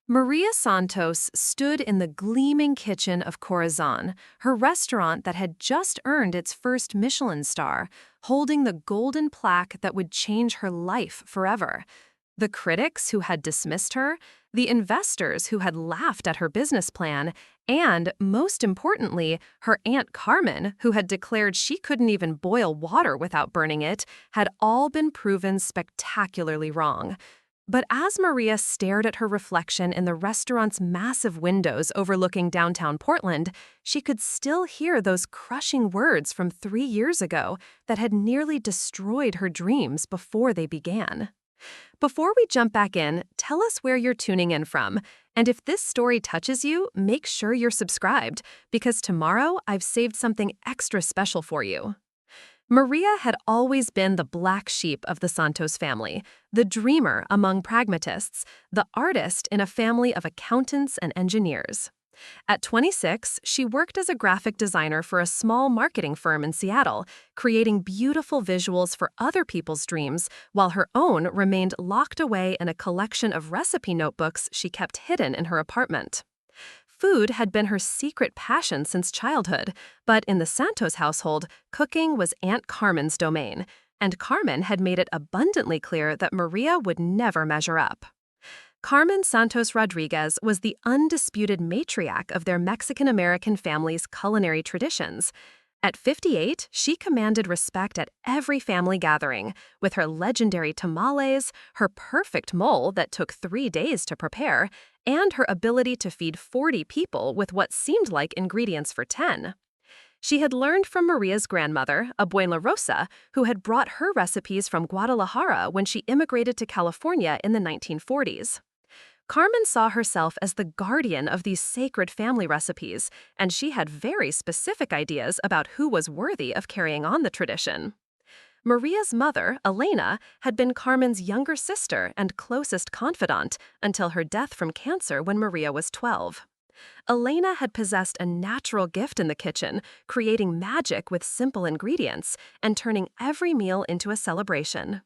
Maria Santos stood in the gleaming kitchen of Corazón, her restaurant that had just earned its first Michelin star, holding the golden plaque that would change her life forever. The critics who had dismissed her, the investors who had laughed at her business plan, and, most importantly, her Aunt Carmen, who had declared she couldn't even boil water without burning it, had all been proven spectacularly wrong. But as Maria stared at her reflection in the restaurant's massive windows overlooking downtown Portland, she could still hear those crushing words from 3 years ago that had nearly destroyed her dreams before they began. Before we jump back in, tell us where you're tuning in from. And if this story touches you, make sure you're subscribed, because tomorrow I've saved something extra special for you. Maria had always been the black sheep of the Santos family, the dreamer among pragmatists, the artist in a family of accountants and engineers. At 26, she worked as a graphic designer for a small marketing firm in Seattle, creating beautiful visuals for other people's dreams, while her own remained locked away in a collection of recipe notebooks she kept hidden in her apartment. Food had been her secret passion since childhood, but in the Santos household, cooking was Aunt Carmen's domain, and Carmen had made it abundantly clear that Maria would never measure up. Carmen Santos-Rodriguez was the undisputed matriarch of their Mexican-American family's culinary traditions. At 58, she commanded respect at every family gathering, with her legendary tamales, her perfect mole that took 3 days to prepare, and her ability to feed 40 people with what seemed like ingredients for 10. She had learned from Maria's grandmother, Abuela Rosa, who had brought her recipes from Guadalajara when she immigrated to California in the 1940s. Carmen saw herself as the guardian of these sacred family recipes, and she had very specific ideas about who was worthy of carrying on the tradition. Maria's mother, Elena, had been Carmen's younger sister and closest confidant until her death from cancer when Maria was 12. Elena had possessed a natural gift in the kitchen, creating magic with simple ingredients and turning every meal into a celebration.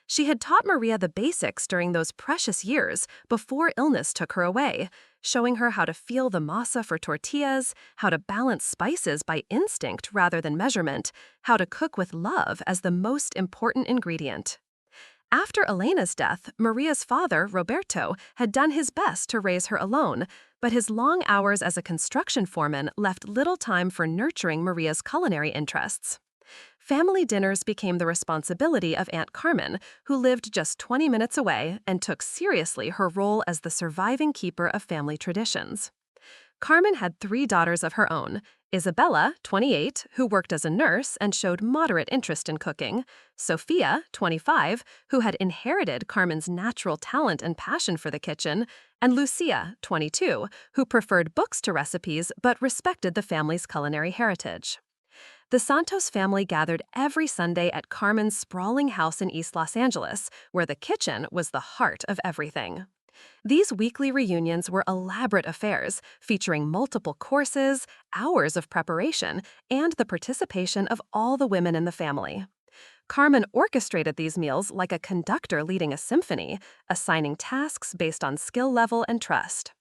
She had taught Maria the basics during those precious years before illness took her away, showing her how to feel the masa for tortillas, how to balance spices by instinct rather than measurement, how to cook with love as the most important ingredient. After Elena's death, Maria's father, Roberto, had done his best to raise her alone, but his long hours as a construction foreman left little time for nurturing Maria's culinary interests. Family dinners became the responsibility of Aunt Carmen, who lived just 20 minutes away and took seriously her role as the surviving keeper of family traditions. Carmen had 3 daughters of her own: Isabella, 28, who worked as a nurse and showed moderate interest in cooking; Sofia, 25, who had inherited Carmen's natural talent and passion for the kitchen; and Lucia, 22, who preferred books to recipes but respected the family's culinary heritage. The Santos family gathered every Sunday at Carmen's sprawling house in East Los Angeles, where the kitchen was the heart of everything. These weekly reunions were elaborate affairs, featuring multiple courses, hours of preparation, and the participation of all the women in the family. Carmen orchestrated these meals like a conductor leading a symphony, assigning tasks based on skill level and trust.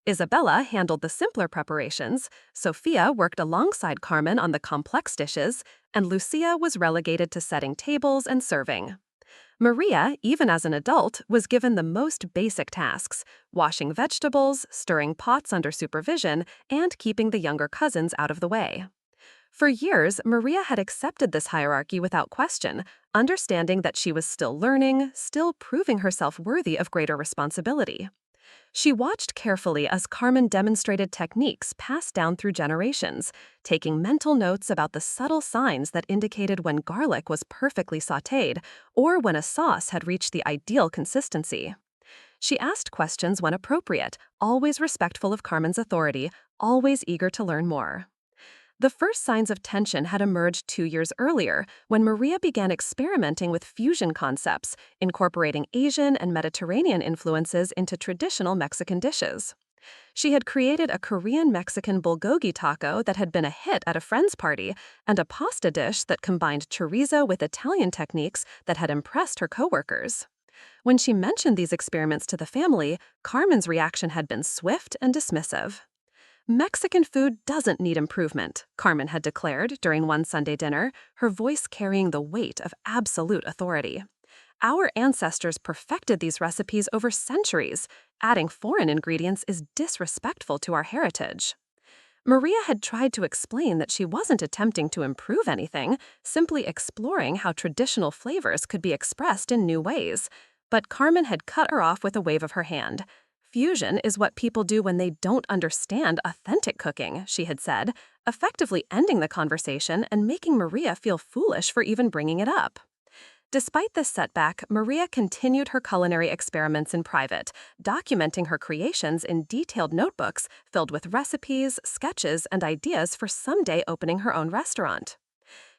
Isabella handled the simpler preparations, Sofia worked alongside Carmen on the complex dishes, and Lucia was relegated to setting tables and serving. Maria, even as an adult, was given the most basic tasks: washing vegetables, stirring pots under supervision, and keeping the younger cousins out of the way. For years, Maria had accepted this hierarchy without question, understanding that she was still learning, still proving herself worthy of greater responsibility. She watched carefully as Carmen demonstrated techniques passed down through generations, taking mental notes about the subtle signs that indicated when garlic was perfectly sautéed or when a sauce had reached the ideal consistency. She asked questions when appropriate, always respectful of Carmen's authority, always eager to learn more. The first signs of tension had emerged 2 years earlier when Maria began experimenting with fusion concepts, incorporating Asian and Mediterranean influences into traditional Mexican dishes. She had created a Korean-Mexican bulgogi taco that had been a hit at a friend's party, and a pasta dish that combined chorizo with Italian techniques that had impressed her coworkers. When she mentioned these experiments to the family, Carmen's reaction had been swift and dismissive. Mexican food doesn't need improvement, Carmen had declared during one Sunday dinner, her voice carrying the weight of absolute authority. Our ancestors perfected these recipes over centuries. Adding foreign ingredients is disrespectful to our heritage. Maria had tried to explain that she wasn't attempting to improve anything, simply exploring how traditional flavors could be expressed in new ways. But Carmen had cut her off with a wave of her hand. Fusion is what people do when they don't understand authentic cooking, she had said, effectively ending the conversation and making Maria feel foolish for even bringing it up. Despite this setback, Maria continued her culinary experiments in private, documenting her creations in detailed notebooks filled with recipes, sketches, and ideas for someday opening her own restaurant.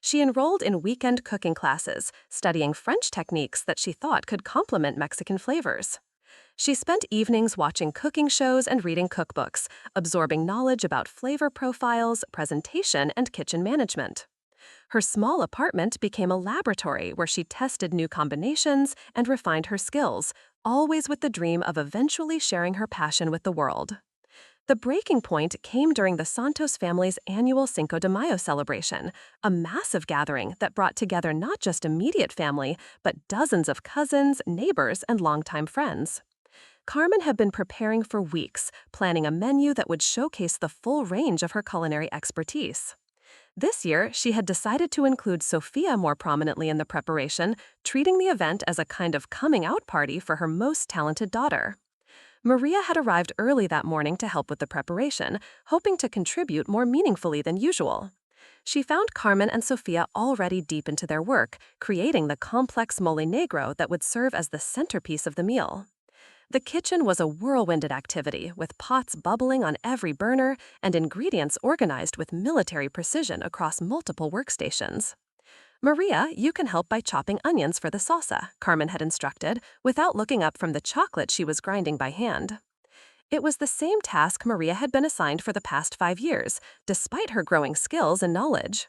She enrolled in weekend cooking classes, studying French techniques that she thought could complement Mexican flavors. She spent evenings watching cooking shows and reading cookbooks, absorbing knowledge about flavor profiles, presentation, and kitchen management. Her small apartment became a laboratory where she tested new combinations and refined her skills, always with the dream of eventually sharing her passion with the world. The breaking point came during the Santos family's annual Cinco de Mayo celebration, a massive gathering that brought together not just immediate family, but dozens of cousins, neighbors, and longtime friends. Carmen had been preparing for weeks, planning a menu that would showcase the full range of her culinary expertise. This year, she had decided to include Sofia more prominently in the preparation, treating the event as a kind of coming-out party for her most talented daughter. Maria had arrived early that morning to help with the preparation, hoping to contribute more meaningfully than usual. She found Carmen and Sofia already deep into their work, creating the complex mole negro that would serve as the centerpiece of the meal. The kitchen was a whirlwinded activity, with pots bubbling on every burner and ingredients organized with military precision across multiple workstations. Maria, you can help by chopping onions for the salsa, Carmen had instructed, without looking up from the chocolate she was grinding by hand. It was the same task Maria had been assigned for the past 5 years, despite her growing skills and knowledge.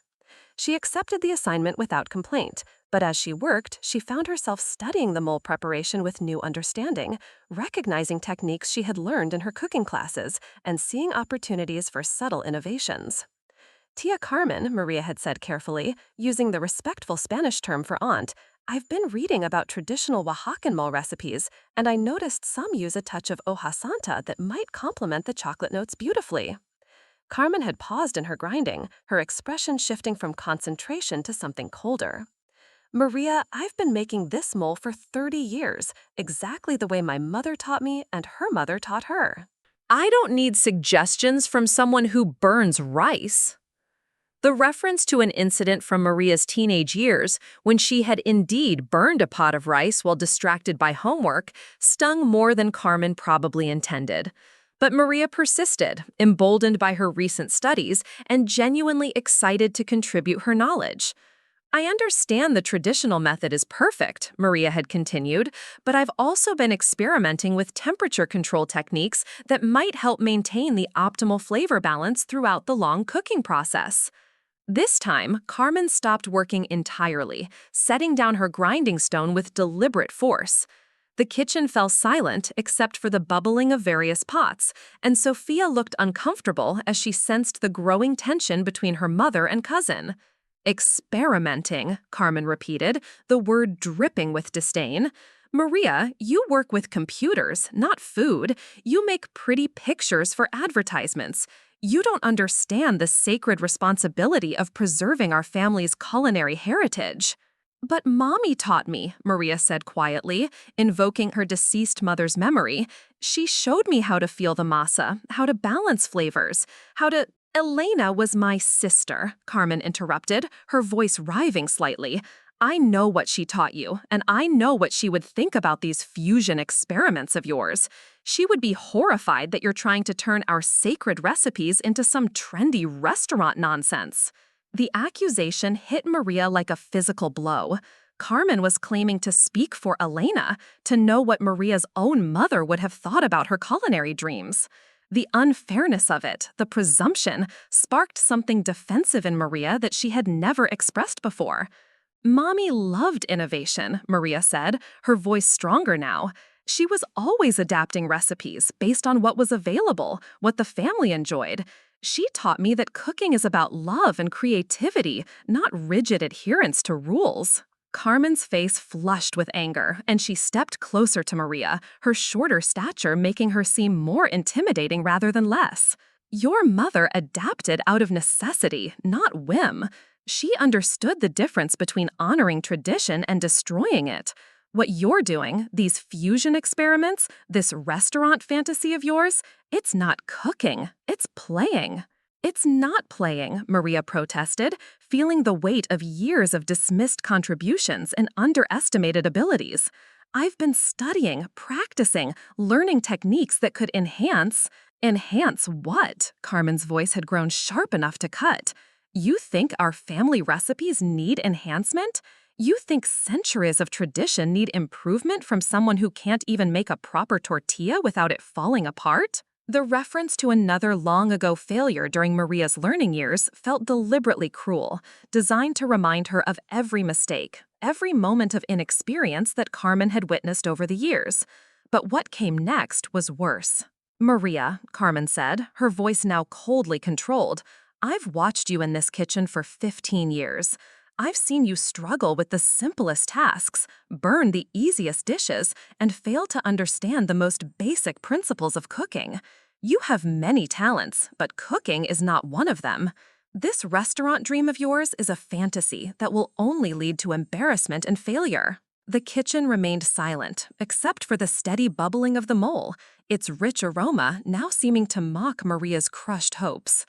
She accepted the assignment without complaint, but as she worked, she found herself studying the mole preparation with new understanding, recognizing techniques she had learned in her cooking classes, and seeing opportunities for subtle innovations. Tia Carmen, Maria had said carefully, using the respectful Spanish term for aunt, I've been reading about traditional Oaxacan mole recipes, and I noticed some use a touch of hoja santa that might complement the chocolate notes beautifully. Carmen had paused in her grinding, her expression shifting from concentration to something colder. Maria, I've been making this mole for 30 years, exactly the way my mother taught me and her mother taught her. I don't need suggestions from someone who burns rice. The reference to an incident from Maria's teenage years, when she had indeed burned a pot of rice while distracted by homework, stung more than Carmen probably intended. But Maria persisted, emboldened by her recent studies and genuinely excited to contribute her knowledge. I understand the traditional method is perfect, Maria had continued, but I've also been experimenting with temperature control techniques that might help maintain the optimal flavor balance throughout the long cooking process. This time, Carmen stopped working entirely, setting down her grinding stone with deliberate force. The kitchen fell silent except for the bubbling of various pots, and Sophia looked uncomfortable as she sensed the growing tension between her mother and cousin. Experimenting, Carmen repeated, the word dripping with disdain. Maria, you work with computers, not food. You make pretty pictures for advertisements. You don't understand the sacred responsibility of preserving our family's culinary heritage. But Mommy taught me, Maria said quietly, invoking her deceased mother's memory. She showed me how to feel the masa, how to balance flavors, how to— Elena was my sister, Carmen interrupted, her voice riving slightly. I know what she taught you, and I know what she would think about these fusion experiments of yours. She would be horrified that you're trying to turn our sacred recipes into some trendy restaurant nonsense. The accusation hit Maria like a physical blow. Carmen was claiming to speak for Elena, to know what Maria's own mother would have thought about her culinary dreams. The unfairness of it, the presumption, sparked something defensive in Maria that she had never expressed before. Mommy loved innovation, Maria said, her voice stronger now. She was always adapting recipes based on what was available, what the family enjoyed. She taught me that cooking is about love and creativity, not rigid adherence to rules. Carmen's face flushed with anger, and she stepped closer to Maria, her shorter stature making her seem more intimidating rather than less. Your mother adapted out of necessity, not whim. She understood the difference between honoring tradition and destroying it. What you're doing, these fusion experiments, this restaurant fantasy of yours, it's not cooking, it's playing. It's not playing, Maria protested, feeling the weight of years of dismissed contributions and underestimated abilities. I've been studying, practicing, learning techniques that could enhance. Enhance what? Carmen's voice had grown sharp enough to cut. You think our family recipes need enhancement? You think centuries of tradition need improvement from someone who can't even make a proper tortilla without it falling apart? The reference to another long-ago failure during Maria's learning years felt deliberately cruel, designed to remind her of every mistake, every moment of inexperience that Carmen had witnessed over the years. But what came next was worse. Maria, Carmen said, her voice now coldly controlled, I've watched you in this kitchen for 15 years. I've seen you struggle with the simplest tasks, burn the easiest dishes, and fail to understand the most basic principles of cooking. You have many talents, but cooking is not one of them. This restaurant dream of yours is a fantasy that will only lead to embarrassment and failure. The kitchen remained silent, except for the steady bubbling of the mole, its rich aroma now seeming to mock Maria's crushed hopes.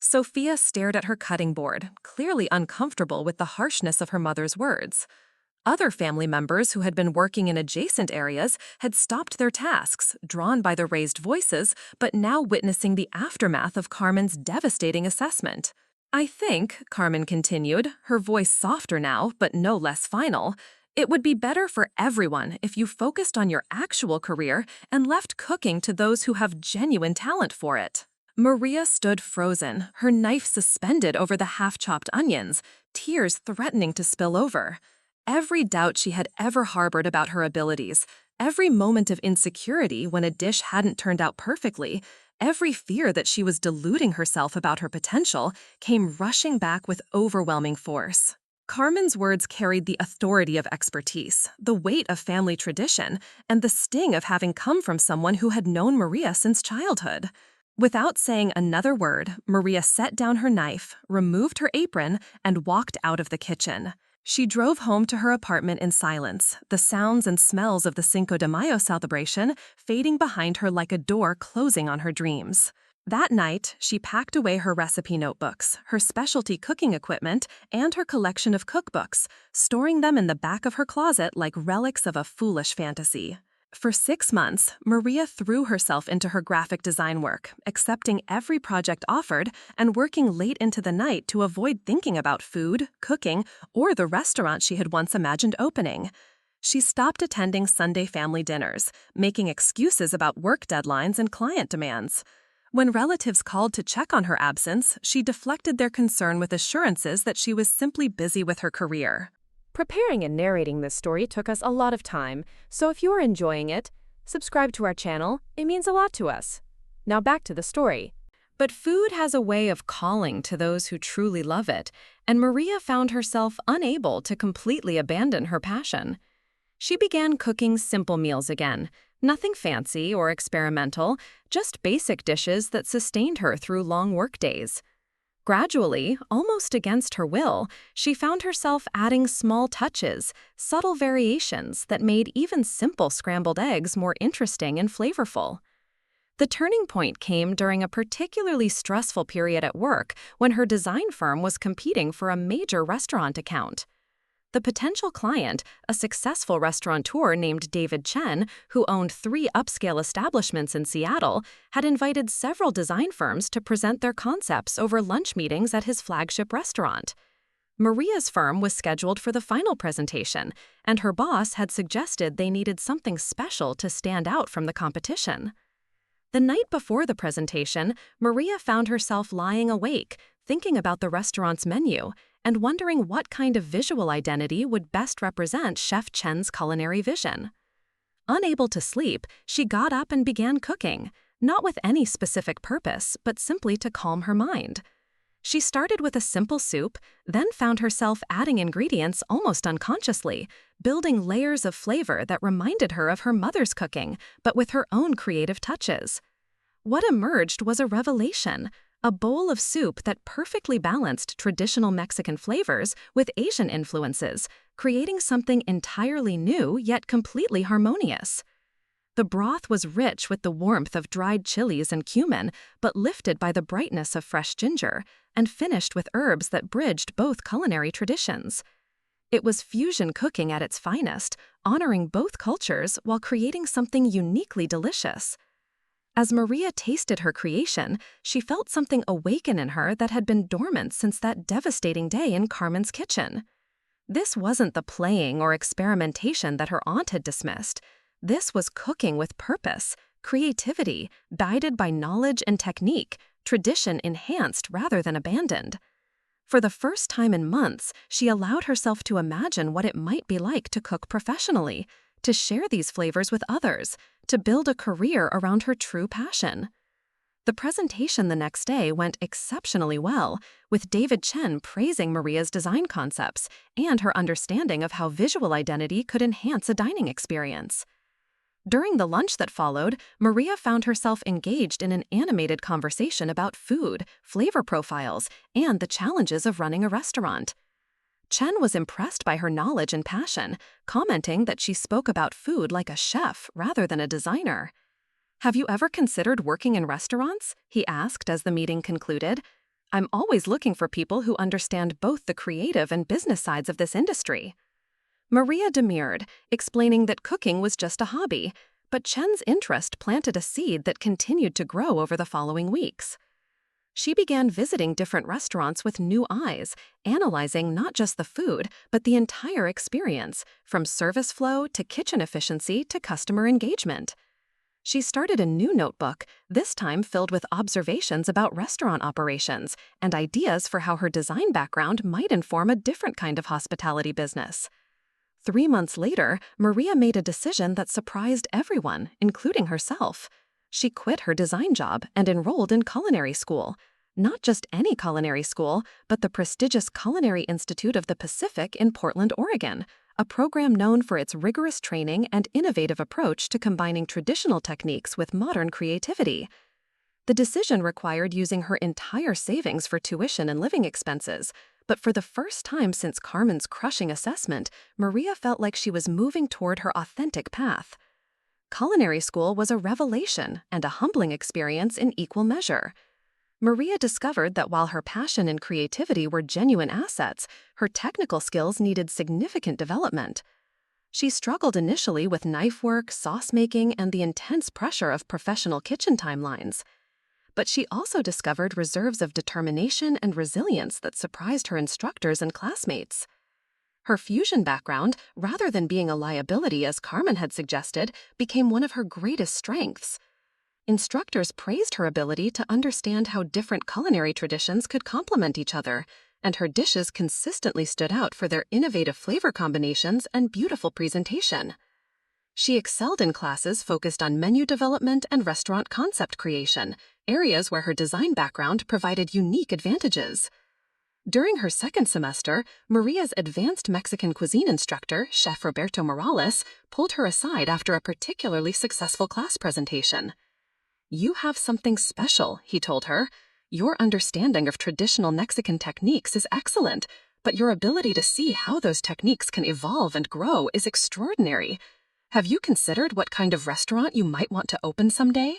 Sophia stared at her cutting board, clearly uncomfortable with the harshness of her mother's words. Other family members who had been working in adjacent areas had stopped their tasks, drawn by the raised voices, but now witnessing the aftermath of Carmen's devastating assessment. I think, Carmen continued, her voice softer now, but no less final, it would be better for everyone if you focused on your actual career and left cooking to those who have genuine talent for it. Maria stood frozen, her knife suspended over the half-chopped onions, tears threatening to spill over. Every doubt she had ever harbored about her abilities, every moment of insecurity when a dish hadn't turned out perfectly, every fear that she was deluding herself about her potential came rushing back with overwhelming force. Carmen's words carried the authority of expertise, the weight of family tradition, and the sting of having come from someone who had known Maria since childhood. Without saying another word, Maria set down her knife, removed her apron, and walked out of the kitchen. She drove home to her apartment in silence, the sounds and smells of the Cinco de Mayo celebration fading behind her like a door closing on her dreams. That night, she packed away her recipe notebooks, her specialty cooking equipment, and her collection of cookbooks, storing them in the back of her closet like relics of a foolish fantasy. For 6 months, Maria threw herself into her graphic design work, accepting every project offered and working late into the night to avoid thinking about food, cooking, or the restaurant she had once imagined opening. She stopped attending Sunday family dinners, making excuses about work deadlines and client demands. When relatives called to check on her absence, she deflected their concern with assurances that she was simply busy with her career. Preparing and narrating this story took us a lot of time, so if you are enjoying it, subscribe to our channel. It means a lot to us. Now back to the story. But food has a way of calling to those who truly love it, and Maria found herself unable to completely abandon her passion. She began cooking simple meals again, nothing fancy or experimental, just basic dishes that sustained her through long workdays. Gradually, almost against her will, she found herself adding small touches, subtle variations that made even simple scrambled eggs more interesting and flavorful. The turning point came during a particularly stressful period at work when her design firm was competing for a major restaurant account. The potential client, a successful restaurateur named David Chen, who owned 3 upscale establishments in Seattle, had invited several design firms to present their concepts over lunch meetings at his flagship restaurant. Maria's firm was scheduled for the final presentation, and her boss had suggested they needed something special to stand out from the competition. The night before the presentation, Maria found herself lying awake, thinking about the restaurant's menu, and wondering what kind of visual identity would best represent Chef Chen's culinary vision. Unable to sleep, she got up and began cooking, not with any specific purpose, but simply to calm her mind. She started with a simple soup, then found herself adding ingredients almost unconsciously, building layers of flavor that reminded her of her mother's cooking, but with her own creative touches. What emerged was a revelation, a bowl of soup that perfectly balanced traditional Mexican flavors with Asian influences, creating something entirely new yet completely harmonious. The broth was rich with the warmth of dried chilies and cumin, but lifted by the brightness of fresh ginger, and finished with herbs that bridged both culinary traditions. It was fusion cooking at its finest, honoring both cultures while creating something uniquely delicious. As Maria tasted her creation, she felt something awaken in her that had been dormant since that devastating day in Carmen's kitchen. This wasn't the playing or experimentation that her aunt had dismissed. This was cooking with purpose, creativity, guided by knowledge and technique, tradition enhanced rather than abandoned. For the first time in months, she allowed herself to imagine what it might be like to cook professionally, to share these flavors with others, to build a career around her true passion. The presentation the next day went exceptionally well, with David Chen praising Maria's design concepts and her understanding of how visual identity could enhance a dining experience. During the lunch that followed, Maria found herself engaged in an animated conversation about food, flavor profiles, and the challenges of running a restaurant. Chen was impressed by her knowledge and passion, commenting that she spoke about food like a chef rather than a designer. "Have you ever considered working in restaurants?" he asked as the meeting concluded. "I'm always looking for people who understand both the creative and business sides of this industry." Maria demurred, explaining that cooking was just a hobby, but Chen's interest planted a seed that continued to grow over the following weeks. She began visiting different restaurants with new eyes, analyzing not just the food, but the entire experience, from service flow to kitchen efficiency to customer engagement. She started a new notebook, this time filled with observations about restaurant operations and ideas for how her design background might inform a different kind of hospitality business. 3 months later, Maria made a decision that surprised everyone, including herself. She quit her design job and enrolled in culinary school. Not just any culinary school, but the prestigious Culinary Institute of the Pacific in Portland, Oregon, a program known for its rigorous training and innovative approach to combining traditional techniques with modern creativity. The decision required using her entire savings for tuition and living expenses, but for the first time since Carmen's crushing assessment, Maria felt like she was moving toward her authentic path. Culinary school was a revelation and a humbling experience in equal measure. Maria discovered that while her passion and creativity were genuine assets, her technical skills needed significant development. She struggled initially with knife work, sauce making, and the intense pressure of professional kitchen timelines. But she also discovered reserves of determination and resilience that surprised her instructors and classmates. Her fusion background, rather than being a liability as Carmen had suggested, became one of her greatest strengths. Instructors praised her ability to understand how different culinary traditions could complement each other, and her dishes consistently stood out for their innovative flavor combinations and beautiful presentation. She excelled in classes focused on menu development and restaurant concept creation, areas where her design background provided unique advantages. During her second semester, Maria's advanced Mexican cuisine instructor, Chef Roberto Morales, pulled her aside after a particularly successful class presentation. "You have something special," he told her. "Your understanding of traditional Mexican techniques is excellent, but your ability to see how those techniques can evolve and grow is extraordinary. Have you considered what kind of restaurant you might want to open someday?"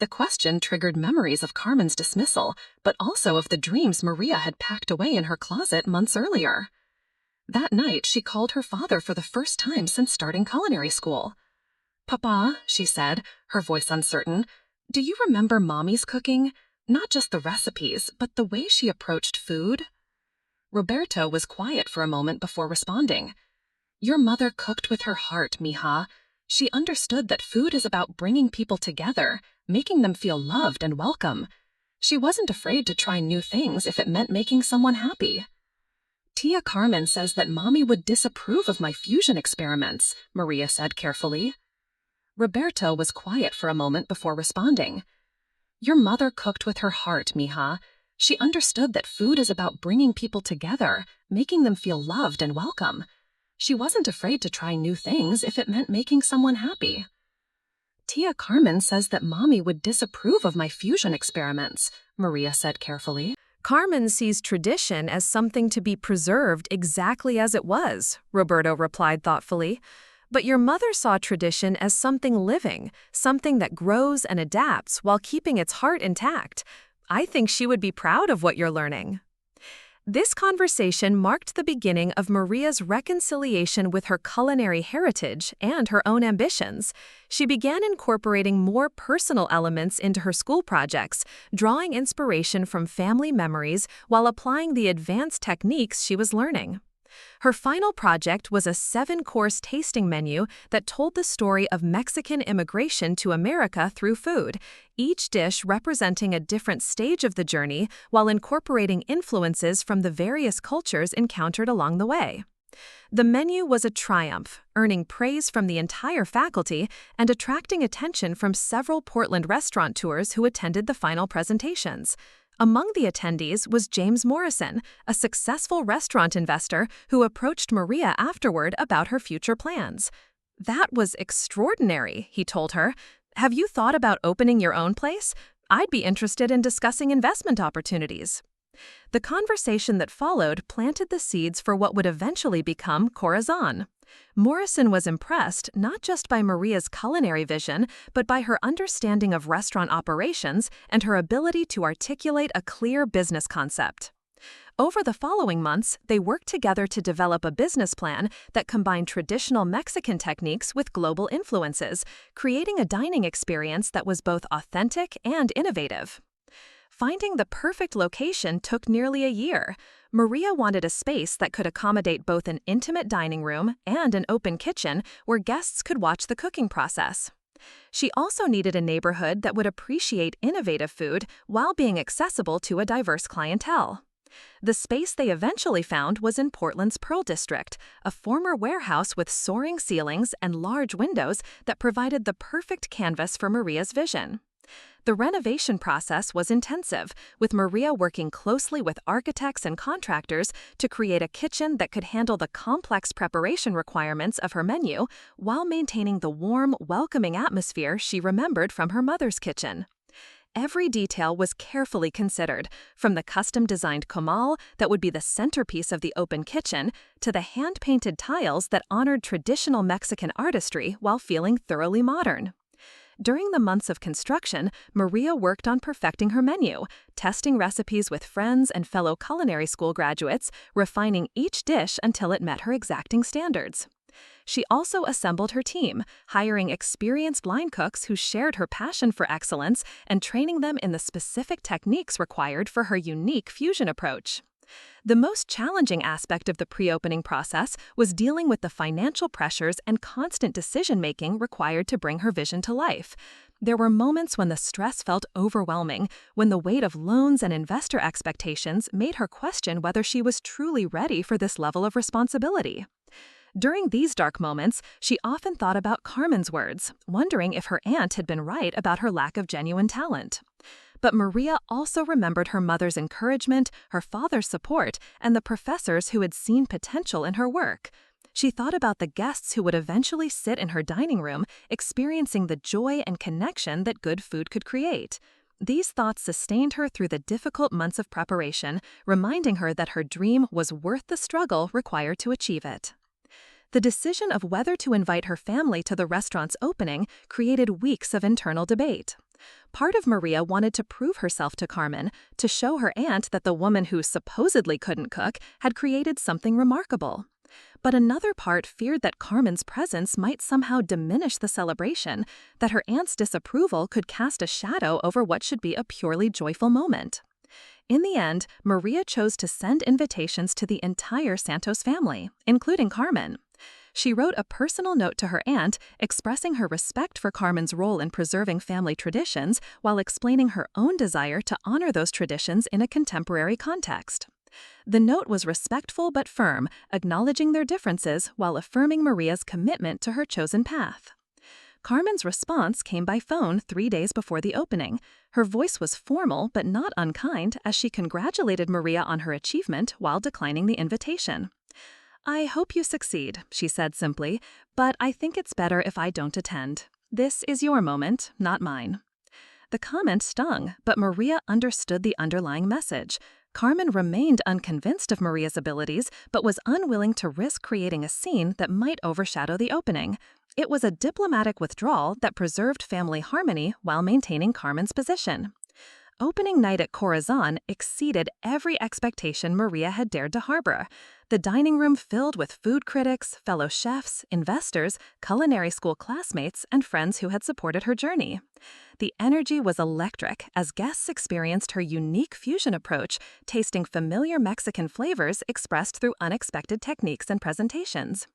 The question triggered memories of Carmen's dismissal, but also of the dreams Maria had packed away in her closet months earlier. That night, she called her father for the first time since starting culinary school. "Papa," she said, her voice uncertain, "do you remember Mommy's cooking? Not just the recipes, but the way she approached food?" Roberto was quiet for a moment before responding. "Your mother cooked with her heart, mija. She understood that food is about bringing people together, making them feel loved and welcome. She wasn't afraid to try new things if it meant making someone happy." Tia Carmen says that Mommy would disapprove of my fusion experiments, Maria said carefully. Roberto was quiet for a moment before responding. Your mother cooked with her heart, mija. She understood that food is about bringing people together, making them feel loved and welcome. She wasn't afraid to try new things if it meant making someone happy. Tia Carmen says that Mommy would disapprove of my fusion experiments, Maria said carefully. Carmen sees tradition as something to be preserved exactly as it was, Roberto replied thoughtfully. But your mother saw tradition as something living, something that grows and adapts while keeping its heart intact. I think she would be proud of what you're learning. This conversation marked the beginning of Maria's reconciliation with her culinary heritage and her own ambitions. She began incorporating more personal elements into her school projects, drawing inspiration from family memories while applying the advanced techniques she was learning. Her final project was a 7-course tasting menu that told the story of Mexican immigration to America through food, each dish representing a different stage of the journey while incorporating influences from the various cultures encountered along the way. The menu was a triumph, earning praise from the entire faculty and attracting attention from several Portland restaurateurs who attended the final presentations. Among the attendees was James Morrison, a successful restaurant investor who approached Maria afterward about her future plans. That was extraordinary, he told her. Have you thought about opening your own place? I'd be interested in discussing investment opportunities. The conversation that followed planted the seeds for what would eventually become Corazón. Morrison was impressed not just by Maria's culinary vision, but by her understanding of restaurant operations and her ability to articulate a clear business concept. Over the following months, they worked together to develop a business plan that combined traditional Mexican techniques with global influences, creating a dining experience that was both authentic and innovative. Finding the perfect location took nearly a year. Maria wanted a space that could accommodate both an intimate dining room and an open kitchen where guests could watch the cooking process. She also needed a neighborhood that would appreciate innovative food while being accessible to a diverse clientele. The space they eventually found was in Portland's Pearl District, a former warehouse with soaring ceilings and large windows that provided the perfect canvas for Maria's vision. The renovation process was intensive, with Maria working closely with architects and contractors to create a kitchen that could handle the complex preparation requirements of her menu while maintaining the warm, welcoming atmosphere she remembered from her mother's kitchen. Every detail was carefully considered, from the custom-designed comal that would be the centerpiece of the open kitchen to the hand-painted tiles that honored traditional Mexican artistry while feeling thoroughly modern. During the months of construction, Maria worked on perfecting her menu, testing recipes with friends and fellow culinary school graduates, refining each dish until it met her exacting standards. She also assembled her team, hiring experienced line cooks who shared her passion for excellence and training them in the specific techniques required for her unique fusion approach. The most challenging aspect of the pre-opening process was dealing with the financial pressures and constant decision-making required to bring her vision to life. There were moments when the stress felt overwhelming, when the weight of loans and investor expectations made her question whether she was truly ready for this level of responsibility. During these dark moments, she often thought about Carmen's words, wondering if her aunt had been right about her lack of genuine talent. But Maria also remembered her mother's encouragement, her father's support, and the professors who had seen potential in her work. She thought about the guests who would eventually sit in her dining room, experiencing the joy and connection that good food could create. These thoughts sustained her through the difficult months of preparation, reminding her that her dream was worth the struggle required to achieve it. The decision of whether to invite her family to the restaurant's opening created weeks of internal debate. Part of Maria wanted to prove herself to Carmen, to show her aunt that the woman who supposedly couldn't cook had created something remarkable. But another part feared that Carmen's presence might somehow diminish the celebration, that her aunt's disapproval could cast a shadow over what should be a purely joyful moment. In the end, Maria chose to send invitations to the entire Santos family, including Carmen. She wrote a personal note to her aunt expressing her respect for Carmen's role in preserving family traditions while explaining her own desire to honor those traditions in a contemporary context. The note was respectful but firm, acknowledging their differences while affirming Maria's commitment to her chosen path. Carmen's response came by phone 3 days before the opening. Her voice was formal but not unkind as she congratulated Maria on her achievement while declining the invitation. "I hope you succeed," she said simply, "but I think it's better if I don't attend. This is your moment, not mine." The comment stung, but Maria understood the underlying message. Carmen remained unconvinced of Maria's abilities, but was unwilling to risk creating a scene that might overshadow the opening. It was a diplomatic withdrawal that preserved family harmony while maintaining Carmen's position. Opening night at Corazón exceeded every expectation Maria had dared to harbor. The dining room filled with food critics, fellow chefs, investors, culinary school classmates, and friends who had supported her journey. The energy was electric as guests experienced her unique fusion approach, tasting familiar Mexican flavors expressed through unexpected techniques and presentations.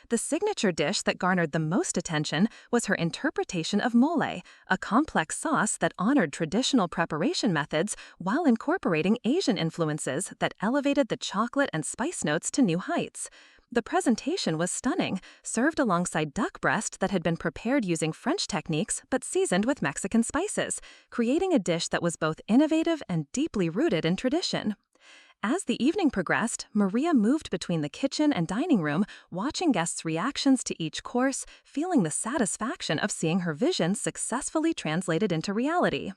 The signature dish that garnered the most attention was her interpretation of mole, a complex sauce that honored traditional preparation methods while incorporating Asian influences that elevated the chocolate and spice notes to new heights. The presentation was stunning, served alongside duck breast that had been prepared using French techniques but seasoned with Mexican spices, creating a dish that was both innovative and deeply rooted in tradition. As the evening progressed, Maria moved between the kitchen and dining room, watching guests' reactions to each course, feeling the satisfaction of seeing her vision successfully translated into reality.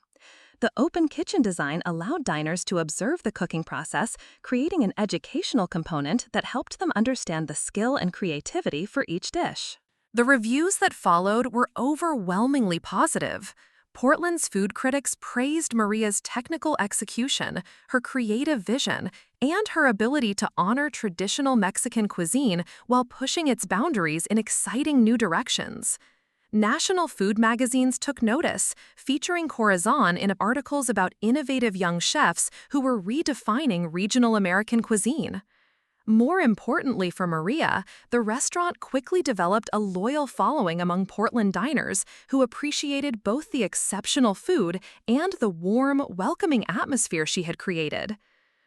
The open kitchen design allowed diners to observe the cooking process, creating an educational component that helped them understand the skill and creativity for each dish. The reviews that followed were overwhelmingly positive. Portland's food critics praised Maria's technical execution, her creative vision, and her ability to honor traditional Mexican cuisine while pushing its boundaries in exciting new directions. National food magazines took notice, featuring Corazón in articles about innovative young chefs who were redefining regional American cuisine. More importantly for Maria, the restaurant quickly developed a loyal following among Portland diners who appreciated both the exceptional food and the warm, welcoming atmosphere she had created.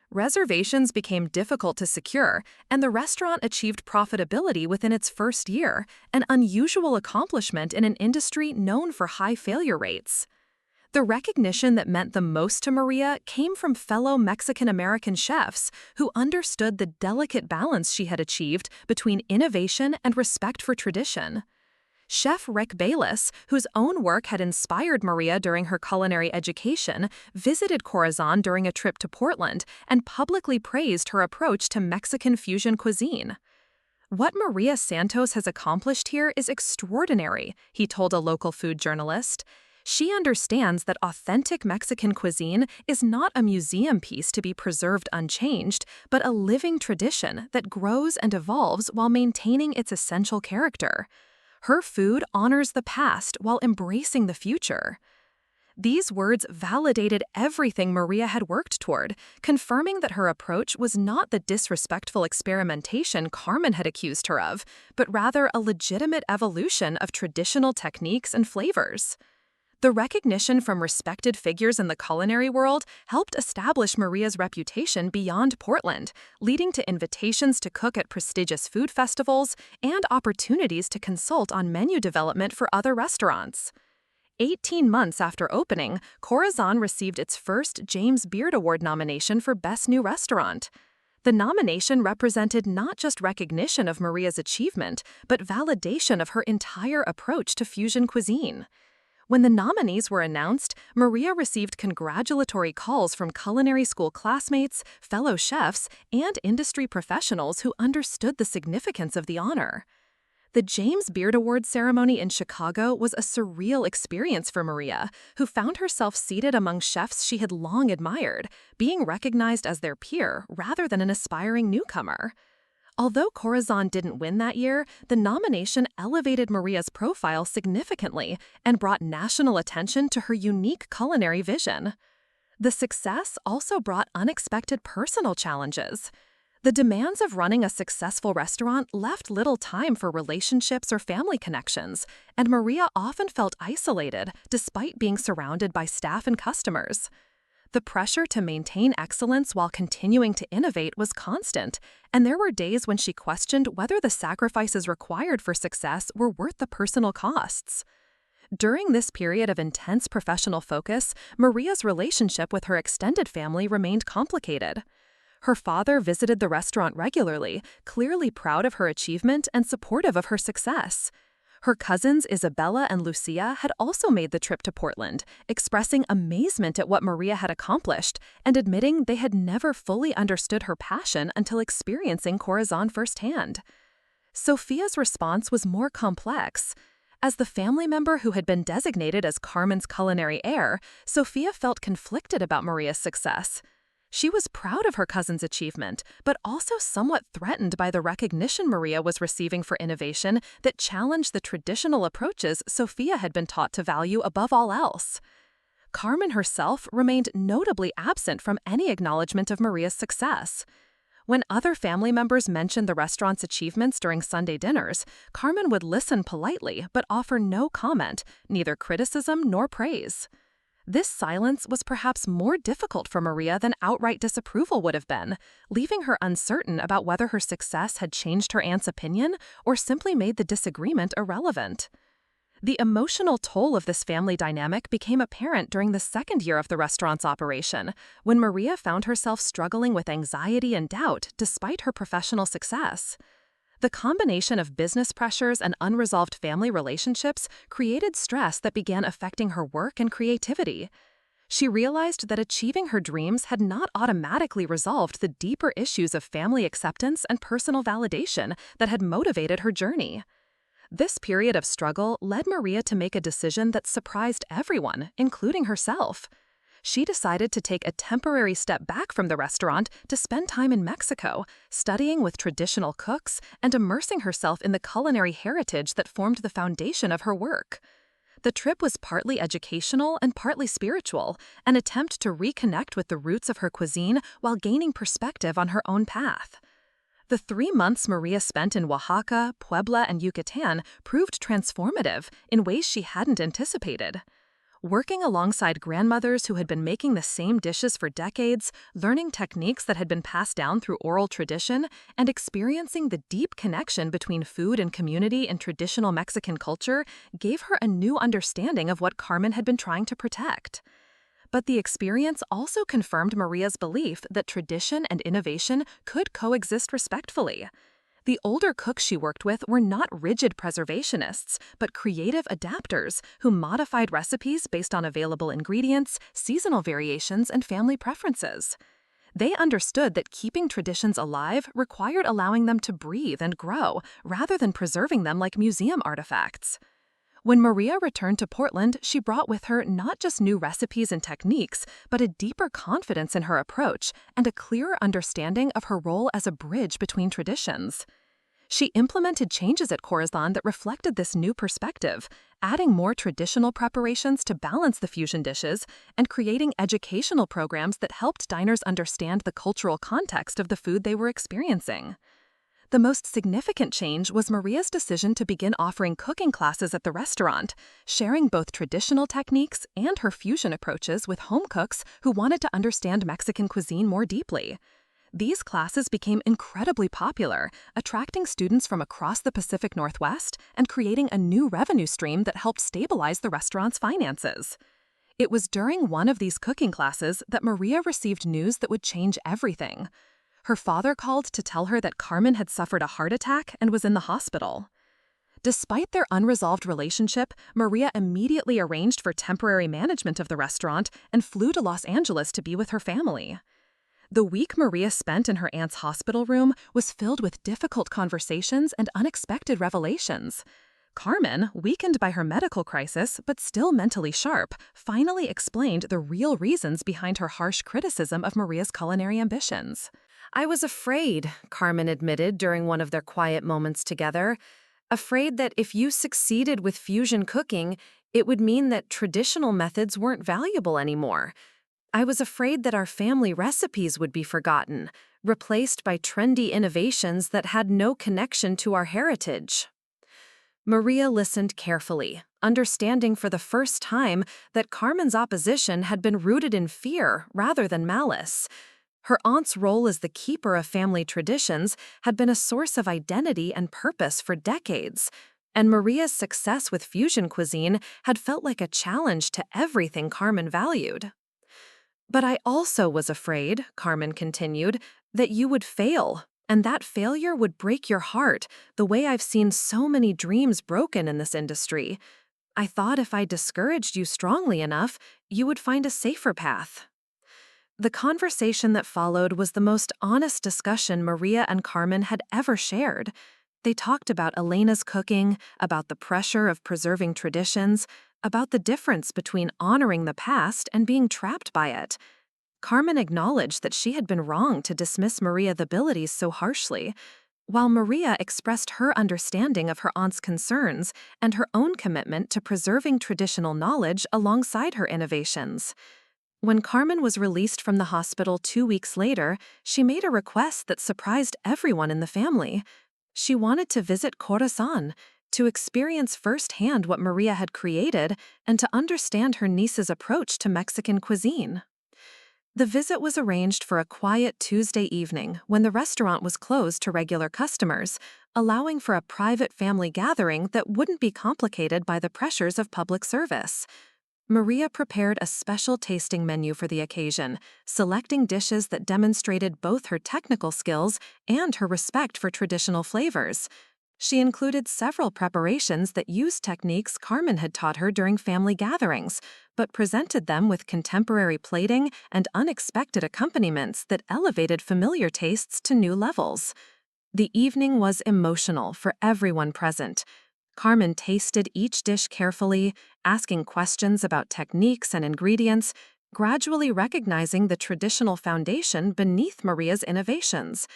Reservations became difficult to secure, and the restaurant achieved profitability within its first year, an unusual accomplishment in an industry known for high failure rates. The recognition that meant the most to Maria came from fellow Mexican-American chefs who understood the delicate balance she had achieved between innovation and respect for tradition. Chef Rick Bayless, whose own work had inspired Maria during her culinary education, visited Corazón during a trip to Portland and publicly praised her approach to Mexican fusion cuisine. "What Maria Santos has accomplished here is extraordinary," he told a local food journalist. "She understands that authentic Mexican cuisine is not a museum piece to be preserved unchanged, but a living tradition that grows and evolves while maintaining its essential character. Her food honors the past while embracing the future." These words validated everything Maria had worked toward, confirming that her approach was not the disrespectful experimentation Carmen had accused her of, but rather a legitimate evolution of traditional techniques and flavors. The recognition from respected figures in the culinary world helped establish Maria's reputation beyond Portland, leading to invitations to cook at prestigious food festivals and opportunities to consult on menu development for other restaurants. 18 months after opening, Corazón received its first James Beard Award nomination for Best New Restaurant. The nomination represented not just recognition of Maria's achievement, but validation of her entire approach to fusion cuisine. When the nominees were announced, Maria received congratulatory calls from culinary school classmates, fellow chefs, and industry professionals who understood the significance of the honor. The James Beard Award ceremony in Chicago was a surreal experience for Maria, who found herself seated among chefs she had long admired, being recognized as their peer rather than an aspiring newcomer. Although Corazón didn't win that year, the nomination elevated Maria's profile significantly and brought national attention to her unique culinary vision. The success also brought unexpected personal challenges. The demands of running a successful restaurant left little time for relationships or family connections, and Maria often felt isolated despite being surrounded by staff and customers. The pressure to maintain excellence while continuing to innovate was constant, and there were days when she questioned whether the sacrifices required for success were worth the personal costs. During this period of intense professional focus, Maria's relationship with her extended family remained complicated. Her father visited the restaurant regularly, clearly proud of her achievement and supportive of her success. Her cousins Isabella and Lucia had also made the trip to Portland, expressing amazement at what Maria had accomplished and admitting they had never fully understood her passion until experiencing Corazón firsthand. Sophia's response was more complex. As the family member who had been designated as Carmen's culinary heir, Sophia felt conflicted about Maria's success. She was proud of her cousin's achievement, but also somewhat threatened by the recognition Maria was receiving for innovation that challenged the traditional approaches Sophia had been taught to value above all else. Carmen herself remained notably absent from any acknowledgement of Maria's success. When other family members mentioned the restaurant's achievements during Sunday dinners, Carmen would listen politely but offer no comment, neither criticism nor praise. This silence was perhaps more difficult for Maria than outright disapproval would have been, leaving her uncertain about whether her success had changed her aunt's opinion or simply made the disagreement irrelevant. The emotional toll of this family dynamic became apparent during the second year of the restaurant's operation, when Maria found herself struggling with anxiety and doubt despite her professional success. The combination of business pressures and unresolved family relationships created stress that began affecting her work and creativity. She realized that achieving her dreams had not automatically resolved the deeper issues of family acceptance and personal validation that had motivated her journey. This period of struggle led Maria to make a decision that surprised everyone, including herself. She decided to take a temporary step back from the restaurant to spend time in Mexico, studying with traditional cooks and immersing herself in the culinary heritage that formed the foundation of her work. The trip was partly educational and partly spiritual, an attempt to reconnect with the roots of her cuisine while gaining perspective on her own path. The 3 months Maria spent in Oaxaca, Puebla, and Yucatan proved transformative in ways she hadn't anticipated. Working alongside grandmothers who had been making the same dishes for decades, learning techniques that had been passed down through oral tradition, and experiencing the deep connection between food and community in traditional Mexican culture gave her a new understanding of what Carmen had been trying to protect. But the experience also confirmed Maria's belief that tradition and innovation could coexist respectfully. The older cooks she worked with were not rigid preservationists, but creative adapters who modified recipes based on available ingredients, seasonal variations, and family preferences. They understood that keeping traditions alive required allowing them to breathe and grow, rather than preserving them like museum artifacts. When Maria returned to Portland, she brought with her not just new recipes and techniques, but a deeper confidence in her approach and a clearer understanding of her role as a bridge between traditions. She implemented changes at Corazón that reflected this new perspective, adding more traditional preparations to balance the fusion dishes and creating educational programs that helped diners understand the cultural context of the food they were experiencing. The most significant change was Maria's decision to begin offering cooking classes at the restaurant, sharing both traditional techniques and her fusion approaches with home cooks who wanted to understand Mexican cuisine more deeply. These classes became incredibly popular, attracting students from across the Pacific Northwest and creating a new revenue stream that helped stabilize the restaurant's finances. It was during one of these cooking classes that Maria received news that would change everything. Her father called to tell her that Carmen had suffered a heart attack and was in the hospital. Despite their unresolved relationship, Maria immediately arranged for temporary management of the restaurant and flew to Los Angeles to be with her family. The week Maria spent in her aunt's hospital room was filled with difficult conversations and unexpected revelations. Carmen, weakened by her medical crisis but still mentally sharp, finally explained the real reasons behind her harsh criticism of Maria's culinary ambitions. "I was afraid," Carmen admitted during one of their quiet moments together, "afraid that if you succeeded with fusion cooking, it would mean that traditional methods weren't valuable anymore. I was afraid that our family recipes would be forgotten, replaced by trendy innovations that had no connection to our heritage." Maria listened carefully, understanding for the first time that Carmen's opposition had been rooted in fear rather than malice. Her aunt's role as the keeper of family traditions had been a source of identity and purpose for decades, and Maria's success with fusion cuisine had felt like a challenge to everything Carmen valued. "But I also was afraid," Carmen continued, "that you would fail, and that failure would break your heart, the way I've seen so many dreams broken in this industry. I thought if I discouraged you strongly enough, you would find a safer path." The conversation that followed was the most honest discussion Maria and Carmen had ever shared. They talked about Elena's cooking, about the pressure of preserving traditions, about the difference between honoring the past and being trapped by it. Carmen acknowledged that she had been wrong to dismiss Maria's abilities so harshly, while Maria expressed her understanding of her aunt's concerns and her own commitment to preserving traditional knowledge alongside her innovations. When Carmen was released from the hospital 2 weeks later, she made a request that surprised everyone in the family. She wanted to visit Corazón, to experience firsthand what Maria had created and to understand her niece's approach to Mexican cuisine. The visit was arranged for a quiet Tuesday evening when the restaurant was closed to regular customers, allowing for a private family gathering that wouldn't be complicated by the pressures of public service. Maria prepared a special tasting menu for the occasion, selecting dishes that demonstrated both her technical skills and her respect for traditional flavors. She included several preparations that used techniques Carmen had taught her during family gatherings, but presented them with contemporary plating and unexpected accompaniments that elevated familiar tastes to new levels. The evening was emotional for everyone present. Carmen tasted each dish carefully, asking questions about techniques and ingredients, gradually recognizing the traditional foundation beneath Maria's innovations.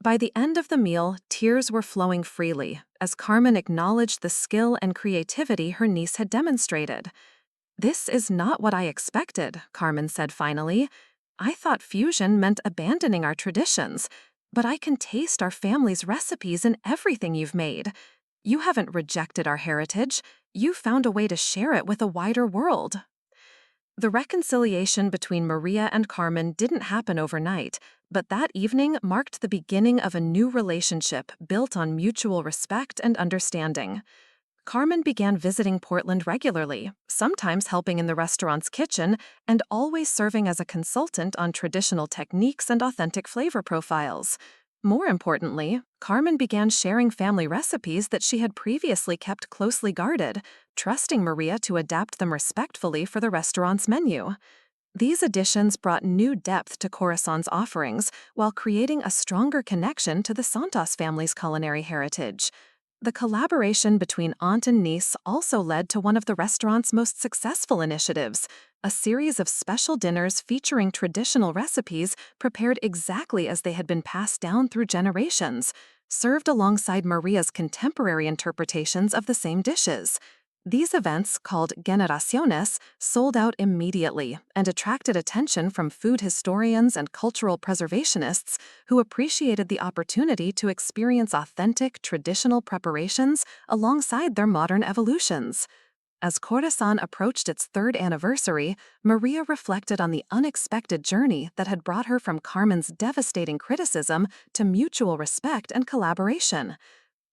By the end of the meal, tears were flowing freely as Carmen acknowledged the skill and creativity her niece had demonstrated. "This is not what I expected," Carmen said finally. "I thought fusion meant abandoning our traditions, but I can taste our family's recipes in everything you've made. You haven't rejected our heritage. You found a way to share it with a wider world." The reconciliation between Maria and Carmen didn't happen overnight, but that evening marked the beginning of a new relationship built on mutual respect and understanding. Carmen began visiting Portland regularly, sometimes helping in the restaurant's kitchen and always serving as a consultant on traditional techniques and authentic flavor profiles. More importantly, Carmen began sharing family recipes that she had previously kept closely guarded, trusting Maria to adapt them respectfully for the restaurant's menu. These additions brought new depth to Corazon's offerings while creating a stronger connection to the Santos family's culinary heritage. The collaboration between aunt and niece also led to one of the restaurant's most successful initiatives, a series of special dinners featuring traditional recipes prepared exactly as they had been passed down through generations, served alongside Maria's contemporary interpretations of the same dishes. These events, called generaciones, sold out immediately and attracted attention from food historians and cultural preservationists who appreciated the opportunity to experience authentic, traditional preparations alongside their modern evolutions. As Corazón approached its third anniversary, Maria reflected on the unexpected journey that had brought her from Carmen's devastating criticism to mutual respect and collaboration.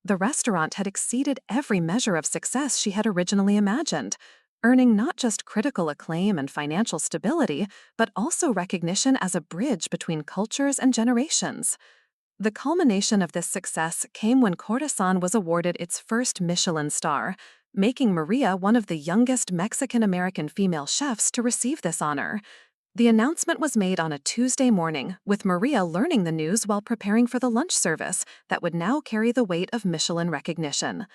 The restaurant had exceeded every measure of success she had originally imagined, earning not just critical acclaim and financial stability, but also recognition as a bridge between cultures and generations. The culmination of this success came when Corazón was awarded its first Michelin star, making Maria one of the youngest Mexican-American female chefs to receive this honor. The announcement was made on a Tuesday morning, with Maria learning the news while preparing for the lunch service that would now carry the weight of Michelin recognition.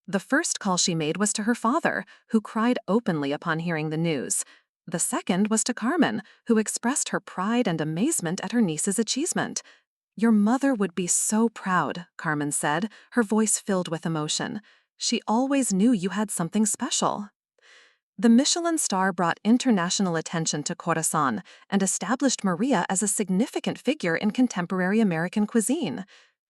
The first call she made was to her father, who cried openly upon hearing the news. The second was to Carmen, who expressed her pride and amazement at her niece's achievement. "Your mother would be so proud," Carmen said, her voice filled with emotion. "She always knew you had something special." The Michelin star brought international attention to Corazón and established Maria as a significant figure in contemporary American cuisine.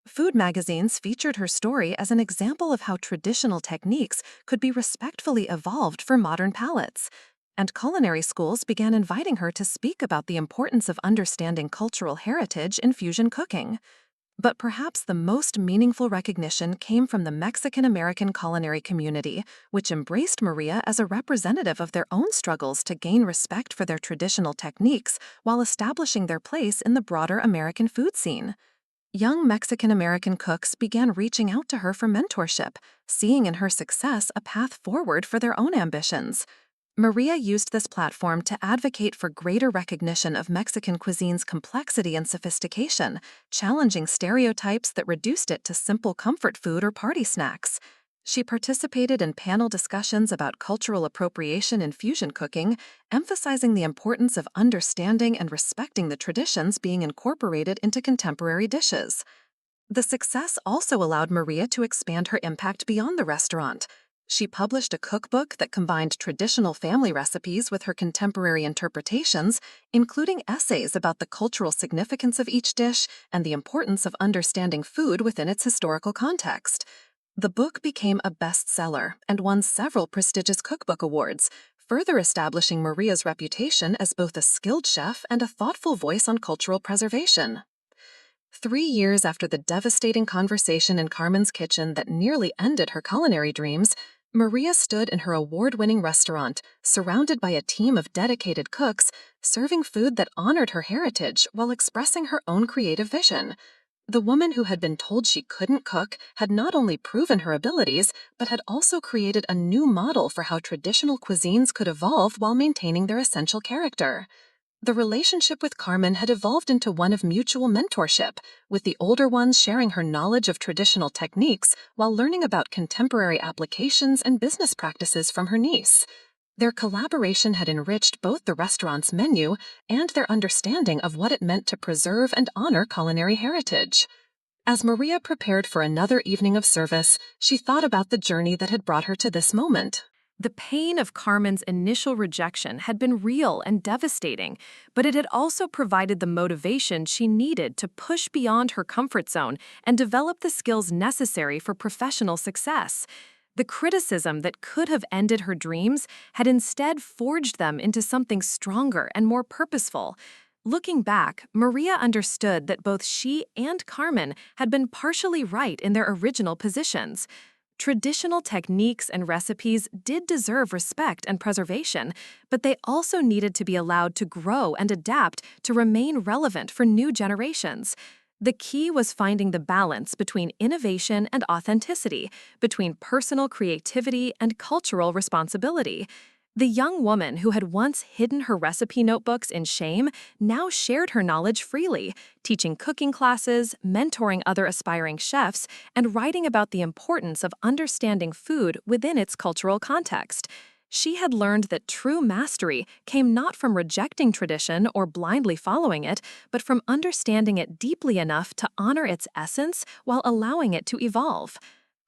Food magazines featured her story as an example of how traditional techniques could be respectfully evolved for modern palates. And culinary schools began inviting her to speak about the importance of understanding cultural heritage in fusion cooking. But perhaps the most meaningful recognition came from the Mexican-American culinary community, which embraced Maria as a representative of their own struggles to gain respect for their traditional techniques while establishing their place in the broader American food scene. Young Mexican-American cooks began reaching out to her for mentorship, seeing in her success a path forward for their own ambitions. Maria used this platform to advocate for greater recognition of Mexican cuisine's complexity and sophistication, challenging stereotypes that reduced it to simple comfort food or party snacks. She participated in panel discussions about cultural appropriation in fusion cooking, emphasizing the importance of understanding and respecting the traditions being incorporated into contemporary dishes. The success also allowed Maria to expand her impact beyond the restaurant. She published a cookbook that combined traditional family recipes with her contemporary interpretations, including essays about the cultural significance of each dish and the importance of understanding food within its historical context. The book became a bestseller and won several prestigious cookbook awards, further establishing Maria's reputation as both a skilled chef and a thoughtful voice on cultural preservation. 3 years after the devastating conversation in Carmen's kitchen that nearly ended her culinary dreams, Maria stood in her award-winning restaurant, surrounded by a team of dedicated cooks, serving food that honored her heritage while expressing her own creative vision. The woman who had been told she couldn't cook had not only proven her abilities, but had also created a new model for how traditional cuisines could evolve while maintaining their essential character. The relationship with Carmen had evolved into one of mutual mentorship, with the older ones sharing her knowledge of traditional techniques while learning about contemporary applications and business practices from her niece. Their collaboration had enriched both the restaurant's menu and their understanding of what it meant to preserve and honor culinary heritage. As Maria prepared for another evening of service, she thought about the journey that had brought her to this moment. The pain of Carmen's initial rejection had been real and devastating, but it had also provided the motivation she needed to push beyond her comfort zone and develop the skills necessary for professional success. The criticism that could have ended her dreams had instead forged them into something stronger and more purposeful. Looking back, Maria understood that both she and Carmen had been partially right in their original positions. Traditional techniques and recipes did deserve respect and preservation, but they also needed to be allowed to grow and adapt to remain relevant for new generations. The key was finding the balance between innovation and authenticity, between personal creativity and cultural responsibility. The young woman who had once hidden her recipe notebooks in shame now shared her knowledge freely, teaching cooking classes, mentoring other aspiring chefs, and writing about the importance of understanding food within its cultural context. She had learned that true mastery came not from rejecting tradition or blindly following it, but from understanding it deeply enough to honor its essence while allowing it to evolve.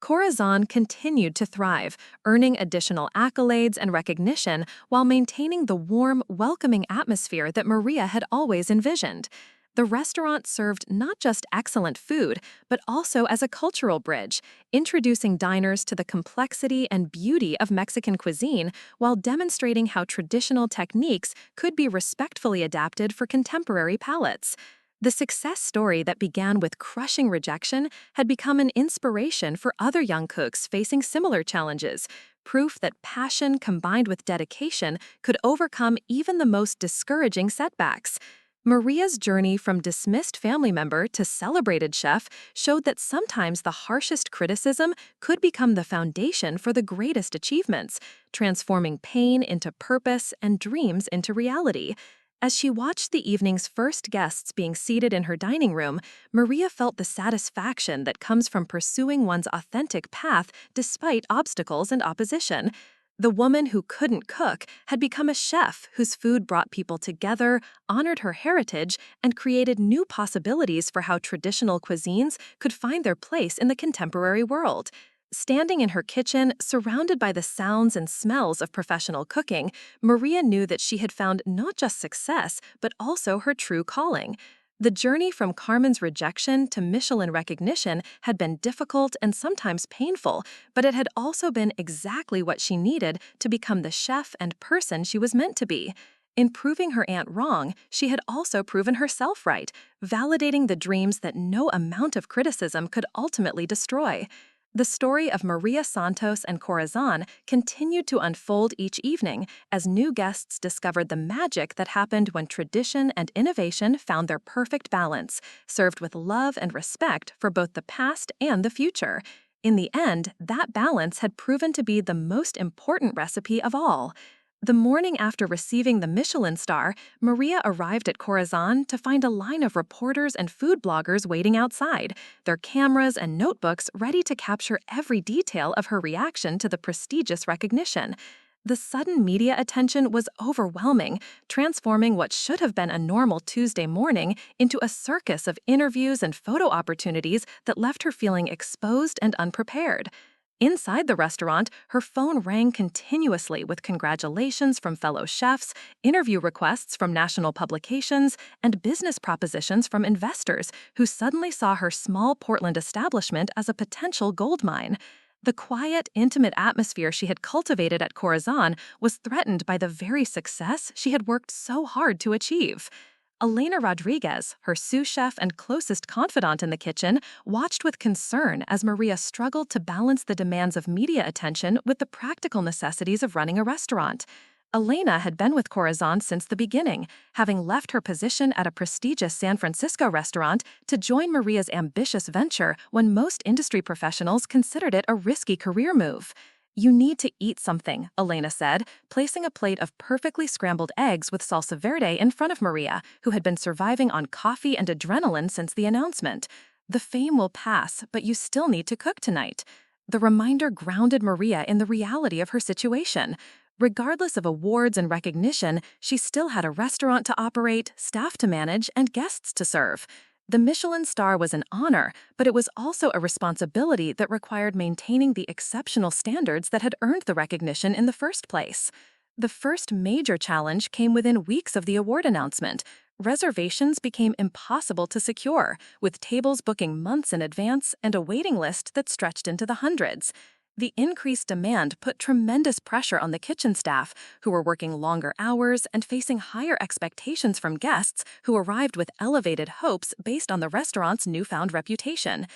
Corazón continued to thrive, earning additional accolades and recognition while maintaining the warm, welcoming atmosphere that Maria had always envisioned. The restaurant served not just excellent food, but also as a cultural bridge, introducing diners to the complexity and beauty of Mexican cuisine while demonstrating how traditional techniques could be respectfully adapted for contemporary palates. The success story that began with crushing rejection had become an inspiration for other young cooks facing similar challenges, proof that passion combined with dedication could overcome even the most discouraging setbacks. Maria's journey from dismissed family member to celebrated chef showed that sometimes the harshest criticism could become the foundation for the greatest achievements, transforming pain into purpose and dreams into reality. As she watched the evening's first guests being seated in her dining room, Maria felt the satisfaction that comes from pursuing one's authentic path despite obstacles and opposition. The woman who couldn't cook had become a chef whose food brought people together, honored her heritage, and created new possibilities for how traditional cuisines could find their place in the contemporary world. Standing in her kitchen, surrounded by the sounds and smells of professional cooking, Maria knew that she had found not just success, but also her true calling. The journey from Carmen's rejection to Michelin recognition had been difficult and sometimes painful, but it had also been exactly what she needed to become the chef and person she was meant to be. In proving her aunt wrong, she had also proven herself right, validating the dreams that no amount of criticism could ultimately destroy. The story of Maria Santos and Corazón continued to unfold each evening as new guests discovered the magic that happened when tradition and innovation found their perfect balance, served with love and respect for both the past and the future. In the end, that balance had proven to be the most important recipe of all. The morning after receiving the Michelin star, Maria arrived at Corazón to find a line of reporters and food bloggers waiting outside, their cameras and notebooks ready to capture every detail of her reaction to the prestigious recognition. The sudden media attention was overwhelming, transforming what should have been a normal Tuesday morning into a circus of interviews and photo opportunities that left her feeling exposed and unprepared. Inside the restaurant, her phone rang continuously with congratulations from fellow chefs, interview requests from national publications, and business propositions from investors who suddenly saw her small Portland establishment as a potential gold mine. The quiet, intimate atmosphere she had cultivated at Corazón was threatened by the very success she had worked so hard to achieve. Elena Rodriguez, her sous chef and closest confidant in the kitchen, watched with concern as Maria struggled to balance the demands of media attention with the practical necessities of running a restaurant. Elena had been with Corazón since the beginning, having left her position at a prestigious San Francisco restaurant to join Maria's ambitious venture when most industry professionals considered it a risky career move. "You need to eat something," Elena said, placing a plate of perfectly scrambled eggs with salsa verde in front of Maria, who had been surviving on coffee and adrenaline since the announcement. "The fame will pass, but you still need to cook tonight." The reminder grounded Maria in the reality of her situation. Regardless of awards and recognition, she still had a restaurant to operate, staff to manage, and guests to serve. The Michelin star was an honor, but it was also a responsibility that required maintaining the exceptional standards that had earned the recognition in the first place. The first major challenge came within weeks of the award announcement. Reservations became impossible to secure, with tables booking months in advance and a waiting list that stretched into the hundreds. The increased demand put tremendous pressure on the kitchen staff, who were working longer hours and facing higher expectations from guests who arrived with elevated hopes based on the restaurant's newfound reputation.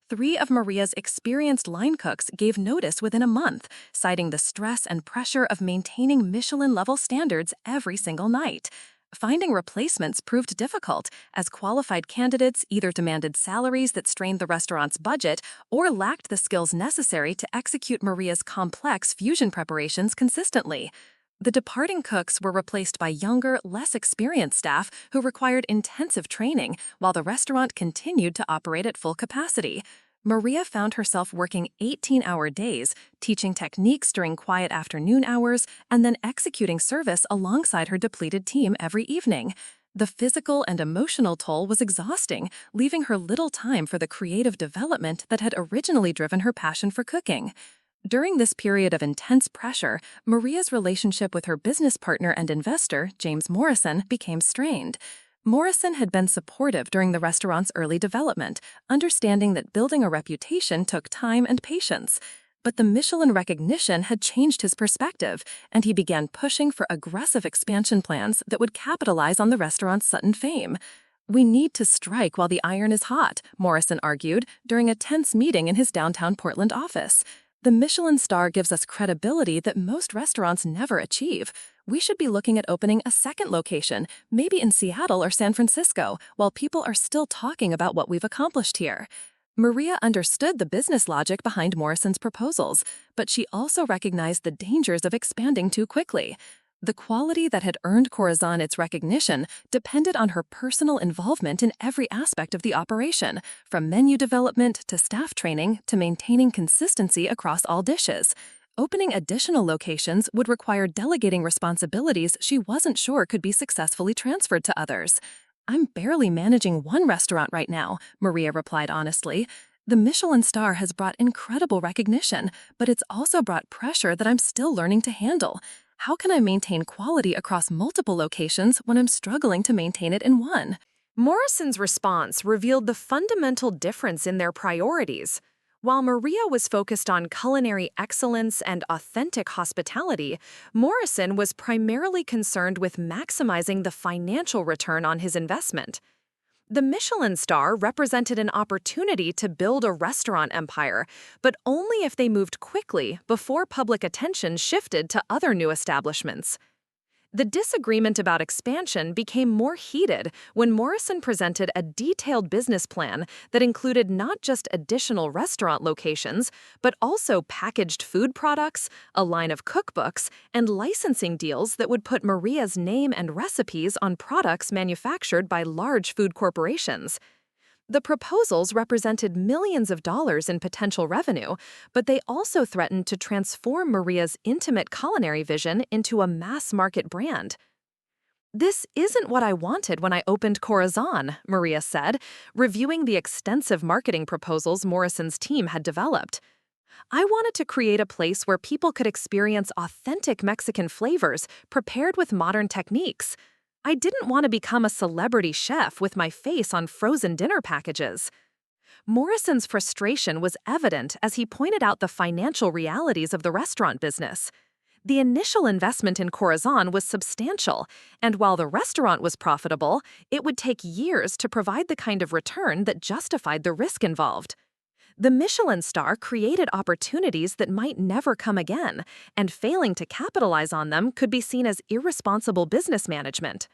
3 of Maria's experienced line cooks gave notice within a month, citing the stress and pressure of maintaining Michelin-level standards every single night. Finding replacements proved difficult, as qualified candidates either demanded salaries that strained the restaurant's budget or lacked the skills necessary to execute Maria's complex fusion preparations consistently. The departing cooks were replaced by younger, less experienced staff who required intensive training, while the restaurant continued to operate at full capacity. Maria found herself working 18-hour days, teaching techniques during quiet afternoon hours, and then executing service alongside her depleted team every evening. The physical and emotional toll was exhausting, leaving her little time for the creative development that had originally driven her passion for cooking. During this period of intense pressure, Maria's relationship with her business partner and investor, James Morrison, became strained. Morrison had been supportive during the restaurant's early development, understanding that building a reputation took time and patience. But the Michelin recognition had changed his perspective, and he began pushing for aggressive expansion plans that would capitalize on the restaurant's sudden fame. "We need to strike while the iron is hot," Morrison argued during a tense meeting in his downtown Portland office. "The Michelin star gives us credibility that most restaurants never achieve. We should be looking at opening a second location, maybe in Seattle or San Francisco, while people are still talking about what we've accomplished here." Maria understood the business logic behind Morrison's proposals, but she also recognized the dangers of expanding too quickly. The quality that had earned Corazón its recognition depended on her personal involvement in every aspect of the operation, from menu development to staff training to maintaining consistency across all dishes. Opening additional locations would require delegating responsibilities she wasn't sure could be successfully transferred to others. "I'm barely managing one restaurant right now," Maria replied honestly. "The Michelin star has brought incredible recognition, but it's also brought pressure that I'm still learning to handle. How can I maintain quality across multiple locations when I'm struggling to maintain it in one?" Morrison's response revealed the fundamental difference in their priorities. While Maria was focused on culinary excellence and authentic hospitality, Morrison was primarily concerned with maximizing the financial return on his investment. The Michelin star represented an opportunity to build a restaurant empire, but only if they moved quickly before public attention shifted to other new establishments. The disagreement about expansion became more heated when Morrison presented a detailed business plan that included not just additional restaurant locations, but also packaged food products, a line of cookbooks, and licensing deals that would put Maria's name and recipes on products manufactured by large food corporations. The proposals represented millions of dollars in potential revenue, but they also threatened to transform Maria's intimate culinary vision into a mass-market brand. "This isn't what I wanted when I opened Corazón," Maria said, reviewing the extensive marketing proposals Morrison's team had developed. "I wanted to create a place where people could experience authentic Mexican flavors prepared with modern techniques. I didn't want to become a celebrity chef with my face on frozen dinner packages." Morrison's frustration was evident as he pointed out the financial realities of the restaurant business. The initial investment in Corazón was substantial, and while the restaurant was profitable, it would take years to provide the kind of return that justified the risk involved. The Michelin star created opportunities that might never come again, and failing to capitalize on them could be seen as irresponsible business management.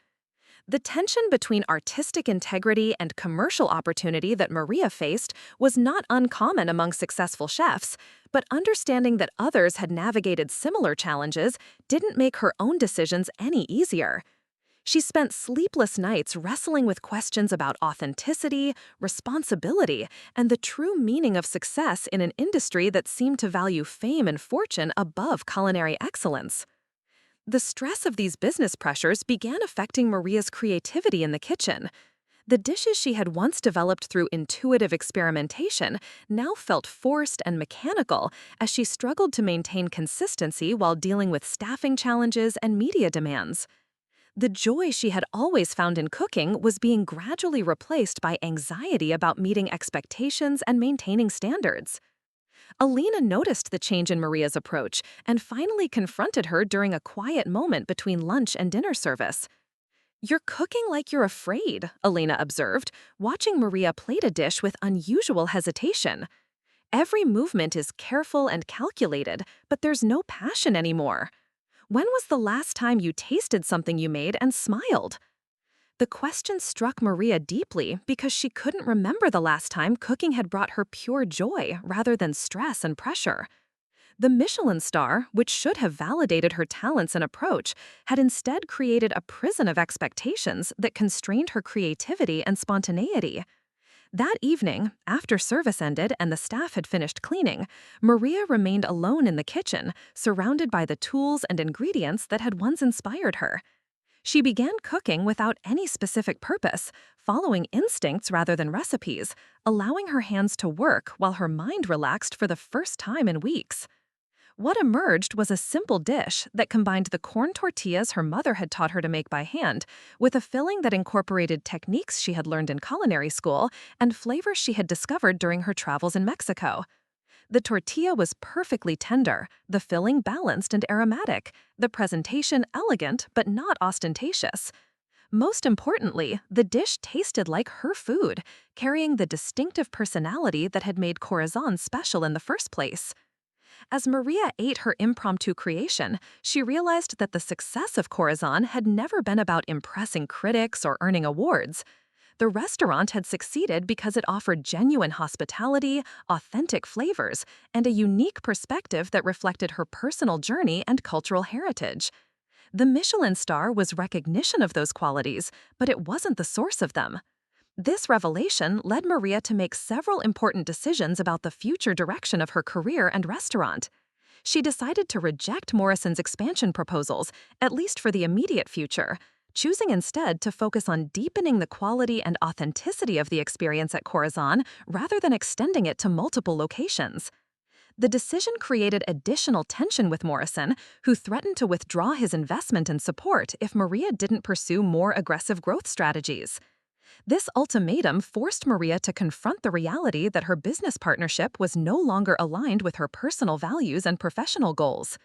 The tension between artistic integrity and commercial opportunity that Maria faced was not uncommon among successful chefs, but understanding that others had navigated similar challenges didn't make her own decisions any easier. She spent sleepless nights wrestling with questions about authenticity, responsibility, and the true meaning of success in an industry that seemed to value fame and fortune above culinary excellence. The stress of these business pressures began affecting Maria's creativity in the kitchen. The dishes she had once developed through intuitive experimentation now felt forced and mechanical as she struggled to maintain consistency while dealing with staffing challenges and media demands. The joy she had always found in cooking was being gradually replaced by anxiety about meeting expectations and maintaining standards. Alina noticed the change in Maria's approach and finally confronted her during a quiet moment between lunch and dinner service. "You're cooking like you're afraid," Alina observed, watching Maria plate a dish with unusual hesitation. "Every movement is careful and calculated, but there's no passion anymore. When was the last time you tasted something you made and smiled?" The question struck Maria deeply because she couldn't remember the last time cooking had brought her pure joy rather than stress and pressure. The Michelin star, which should have validated her talents and approach, had instead created a prison of expectations that constrained her creativity and spontaneity. That evening, after service ended and the staff had finished cleaning, Maria remained alone in the kitchen, surrounded by the tools and ingredients that had once inspired her. She began cooking without any specific purpose, following instincts rather than recipes, allowing her hands to work while her mind relaxed for the first time in weeks. What emerged was a simple dish that combined the corn tortillas her mother had taught her to make by hand with a filling that incorporated techniques she had learned in culinary school and flavors she had discovered during her travels in Mexico. The tortilla was perfectly tender, the filling balanced and aromatic, the presentation elegant but not ostentatious. Most importantly, the dish tasted like her food, carrying the distinctive personality that had made Corazón special in the first place. As Maria ate her impromptu creation, she realized that the success of Corazón had never been about impressing critics or earning awards. The restaurant had succeeded because it offered genuine hospitality, authentic flavors, and a unique perspective that reflected her personal journey and cultural heritage. The Michelin star was recognition of those qualities, but it wasn't the source of them. This revelation led Maria to make several important decisions about the future direction of her career and restaurant. She decided to reject Morrison's expansion proposals, at least for the immediate future, choosing instead to focus on deepening the quality and authenticity of the experience at Corazón rather than extending it to multiple locations. The decision created additional tension with Morrison, who threatened to withdraw his investment and support if Maria didn't pursue more aggressive growth strategies. This ultimatum forced Maria to confront the reality that her business partnership was no longer aligned with her personal values and professional goals.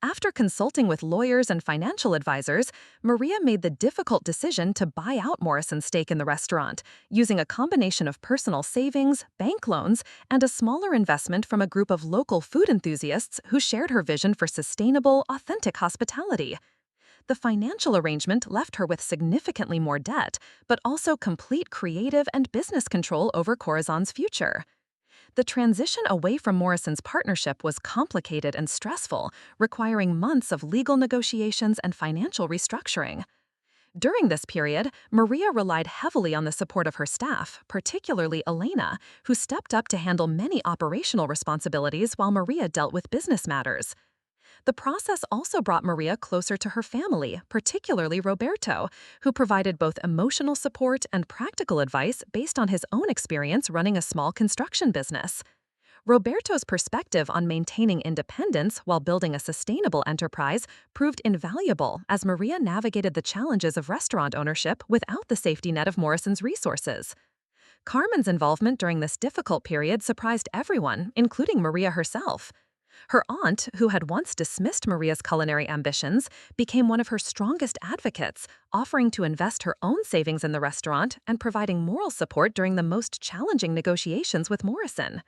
After consulting with lawyers and financial advisors, Maria made the difficult decision to buy out Morrison's stake in the restaurant, using a combination of personal savings, bank loans, and a smaller investment from a group of local food enthusiasts who shared her vision for sustainable, authentic hospitality. The financial arrangement left her with significantly more debt, but also complete creative and business control over Corazon's future. The transition away from Morrison's partnership was complicated and stressful, requiring months of legal negotiations and financial restructuring. During this period, Maria relied heavily on the support of her staff, particularly Elena, who stepped up to handle many operational responsibilities while Maria dealt with business matters. The process also brought Maria closer to her family, particularly Roberto, who provided both emotional support and practical advice based on his own experience running a small construction business. Roberto's perspective on maintaining independence while building a sustainable enterprise proved invaluable as Maria navigated the challenges of restaurant ownership without the safety net of Morrison's resources. Carmen's involvement during this difficult period surprised everyone, including Maria herself. Her aunt, who had once dismissed Maria's culinary ambitions, became one of her strongest advocates, offering to invest her own savings in the restaurant and providing moral support during the most challenging negotiations with Morrison.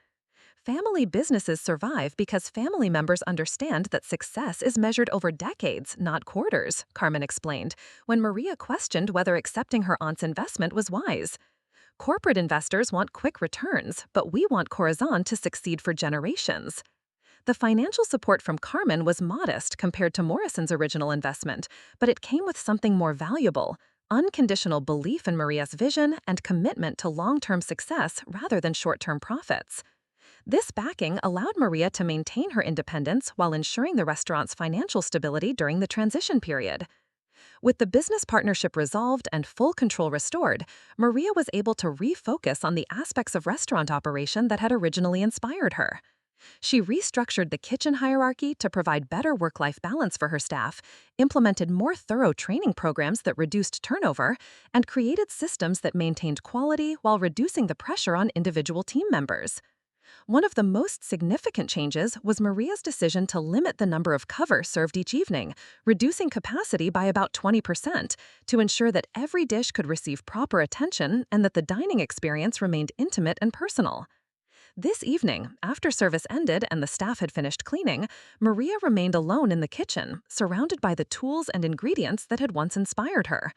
Family businesses survive because family members understand that success is measured over decades, not quarters, Carmen explained, when Maria questioned whether accepting her aunt's investment was wise. Corporate investors want quick returns, but we want Corazón to succeed for generations. The financial support from Carmen was modest compared to Morrison's original investment, but it came with something more valuable: unconditional belief in Maria's vision and commitment to long-term success rather than short-term profits. This backing allowed Maria to maintain her independence while ensuring the restaurant's financial stability during the transition period. With the business partnership resolved and full control restored, Maria was able to refocus on the aspects of restaurant operation that had originally inspired her. She restructured the kitchen hierarchy to provide better work-life balance for her staff, implemented more thorough training programs that reduced turnover, and created systems that maintained quality while reducing the pressure on individual team members. One of the most significant changes was Maria's decision to limit the number of covers served each evening, reducing capacity by about 20% to ensure that every dish could receive proper attention and that the dining experience remained intimate and personal. This evening, after service ended and the staff had finished cleaning, Maria remained alone in the kitchen, surrounded by the tools and ingredients that had once inspired her.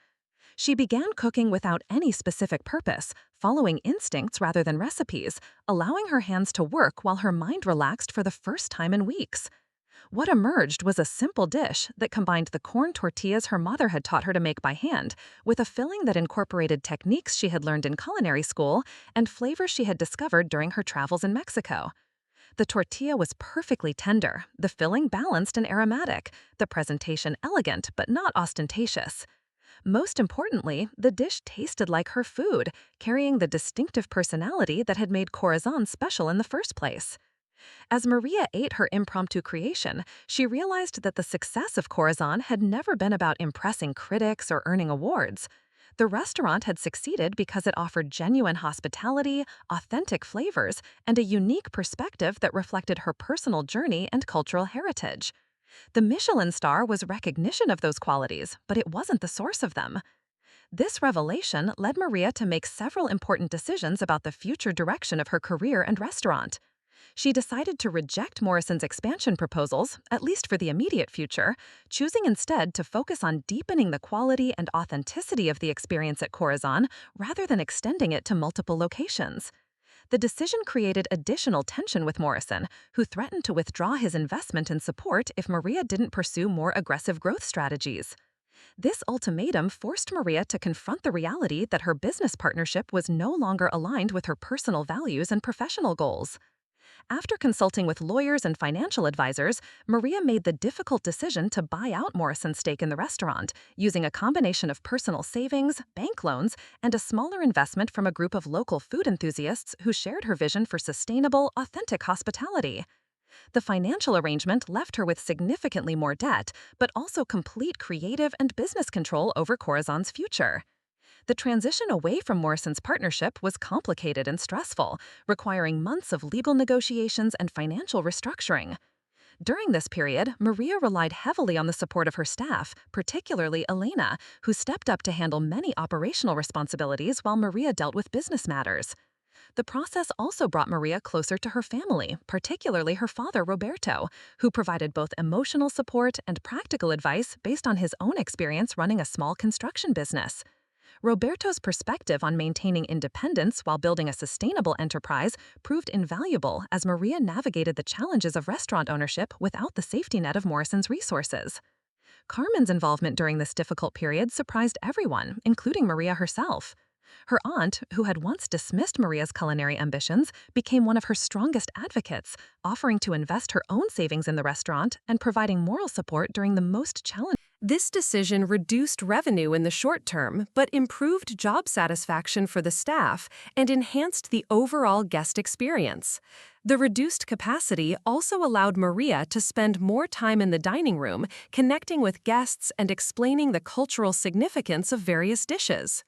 She began cooking without any specific purpose, following instincts rather than recipes, allowing her hands to work while her mind relaxed for the first time in weeks. What emerged was a simple dish that combined the corn tortillas her mother had taught her to make by hand with a filling that incorporated techniques she had learned in culinary school and flavors she had discovered during her travels in Mexico. The tortilla was perfectly tender, the filling balanced and aromatic, the presentation elegant but not ostentatious. Most importantly, the dish tasted like her food, carrying the distinctive personality that had made Corazón special in the first place. As Maria ate her impromptu creation, she realized that the success of Corazón had never been about impressing critics or earning awards. The restaurant had succeeded because it offered genuine hospitality, authentic flavors, and a unique perspective that reflected her personal journey and cultural heritage. The Michelin star was recognition of those qualities, but it wasn't the source of them. This revelation led Maria to make several important decisions about the future direction of her career and restaurant. She decided to reject Morrison's expansion proposals, at least for the immediate future, choosing instead to focus on deepening the quality and authenticity of the experience at Corazón rather than extending it to multiple locations. The decision created additional tension with Morrison, who threatened to withdraw his investment and support if Maria didn't pursue more aggressive growth strategies. This ultimatum forced Maria to confront the reality that her business partnership was no longer aligned with her personal values and professional goals. After consulting with lawyers and financial advisors, Maria made the difficult decision to buy out Morrison's stake in the restaurant, using a combination of personal savings, bank loans, and a smaller investment from a group of local food enthusiasts who shared her vision for sustainable, authentic hospitality. The financial arrangement left her with significantly more debt, but also complete creative and business control over Corazón's future. The transition away from Morrison's partnership was complicated and stressful, requiring months of legal negotiations and financial restructuring. During this period, Maria relied heavily on the support of her staff, particularly Elena, who stepped up to handle many operational responsibilities while Maria dealt with business matters. The process also brought Maria closer to her family, particularly her father, Roberto, who provided both emotional support and practical advice based on his own experience running a small construction business. Roberto's perspective on maintaining independence while building a sustainable enterprise proved invaluable as Maria navigated the challenges of restaurant ownership without the safety net of Morrison's resources. Carmen's involvement during this difficult period surprised everyone, including Maria herself. Her aunt, who had once dismissed Maria's culinary ambitions, became one of her strongest advocates, offering to invest her own savings in the restaurant and providing moral support during the most challenging. This decision reduced revenue in the short term, but improved job satisfaction for the staff and enhanced the overall guest experience. The reduced capacity also allowed Maria to spend more time in the dining room, connecting with guests and explaining the cultural significance of various dishes.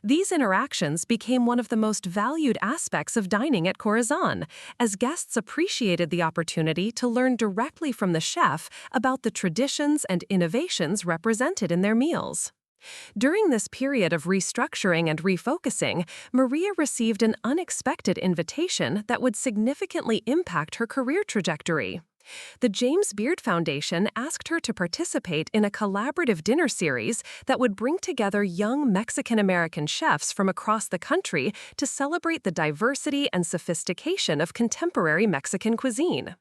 These interactions became one of the most valued aspects of dining at Corazón, as guests appreciated the opportunity to learn directly from the chef about the traditions and innovations represented in their meals. During this period of restructuring and refocusing, Maria received an unexpected invitation that would significantly impact her career trajectory. The James Beard Foundation asked her to participate in a collaborative dinner series that would bring together young Mexican-American chefs from across the country to celebrate the diversity and sophistication of contemporary Mexican cuisine.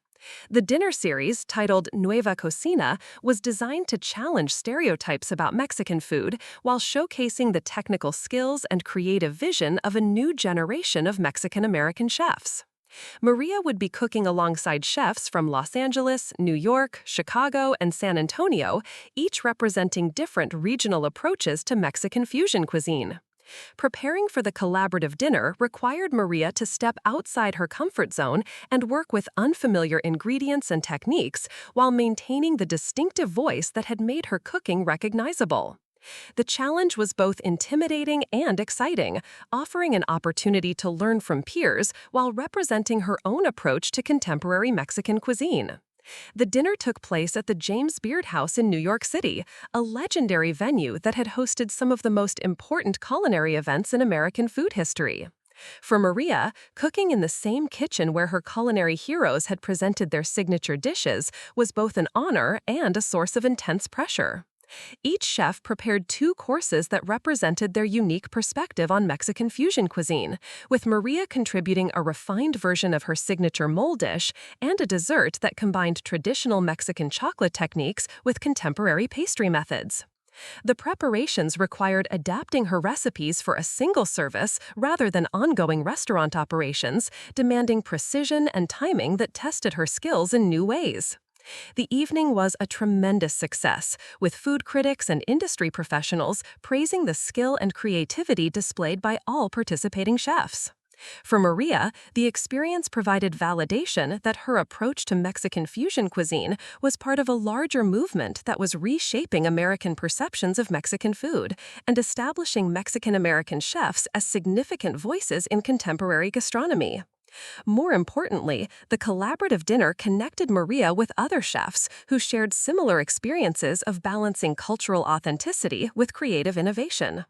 The dinner series, titled Nueva Cocina, was designed to challenge stereotypes about Mexican food while showcasing the technical skills and creative vision of a new generation of Mexican-American chefs. Maria would be cooking alongside chefs from Los Angeles, New York, Chicago, and San Antonio, each representing different regional approaches to Mexican fusion cuisine. Preparing for the collaborative dinner required Maria to step outside her comfort zone and work with unfamiliar ingredients and techniques while maintaining the distinctive voice that had made her cooking recognizable. The challenge was both intimidating and exciting, offering an opportunity to learn from peers while representing her own approach to contemporary Mexican cuisine. The dinner took place at the James Beard House in New York City, a legendary venue that had hosted some of the most important culinary events in American food history. For Maria, cooking in the same kitchen where her culinary heroes had presented their signature dishes was both an honor and a source of intense pressure. Each chef prepared 2 courses that represented their unique perspective on Mexican fusion cuisine, with Maria contributing a refined version of her signature mole dish and a dessert that combined traditional Mexican chocolate techniques with contemporary pastry methods. The preparations required adapting her recipes for a single service rather than ongoing restaurant operations, demanding precision and timing that tested her skills in new ways. The evening was a tremendous success, with food critics and industry professionals praising the skill and creativity displayed by all participating chefs. For Maria, the experience provided validation that her approach to Mexican fusion cuisine was part of a larger movement that was reshaping American perceptions of Mexican food and establishing Mexican-American chefs as significant voices in contemporary gastronomy. More importantly, the collaborative dinner connected Maria with other chefs who shared similar experiences of balancing cultural authenticity with creative innovation.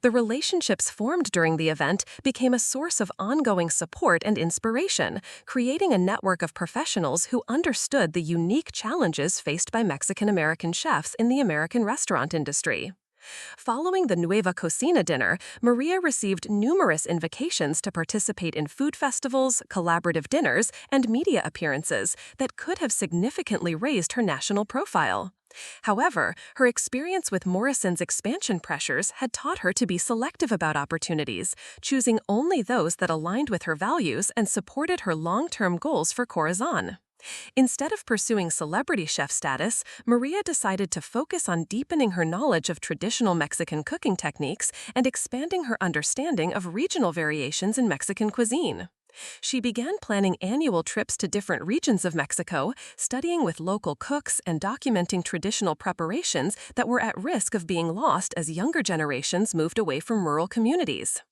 The relationships formed during the event became a source of ongoing support and inspiration, creating a network of professionals who understood the unique challenges faced by Mexican-American chefs in the American restaurant industry. Following the Nueva Cocina dinner, Maria received numerous invitations to participate in food festivals, collaborative dinners, and media appearances that could have significantly raised her national profile. However, her experience with Morrison's expansion pressures had taught her to be selective about opportunities, choosing only those that aligned with her values and supported her long-term goals for Corazón. Instead of pursuing celebrity chef status, Maria decided to focus on deepening her knowledge of traditional Mexican cooking techniques and expanding her understanding of regional variations in Mexican cuisine. She began planning annual trips to different regions of Mexico, studying with local cooks and documenting traditional preparations that were at risk of being lost as younger generations moved away from rural communities.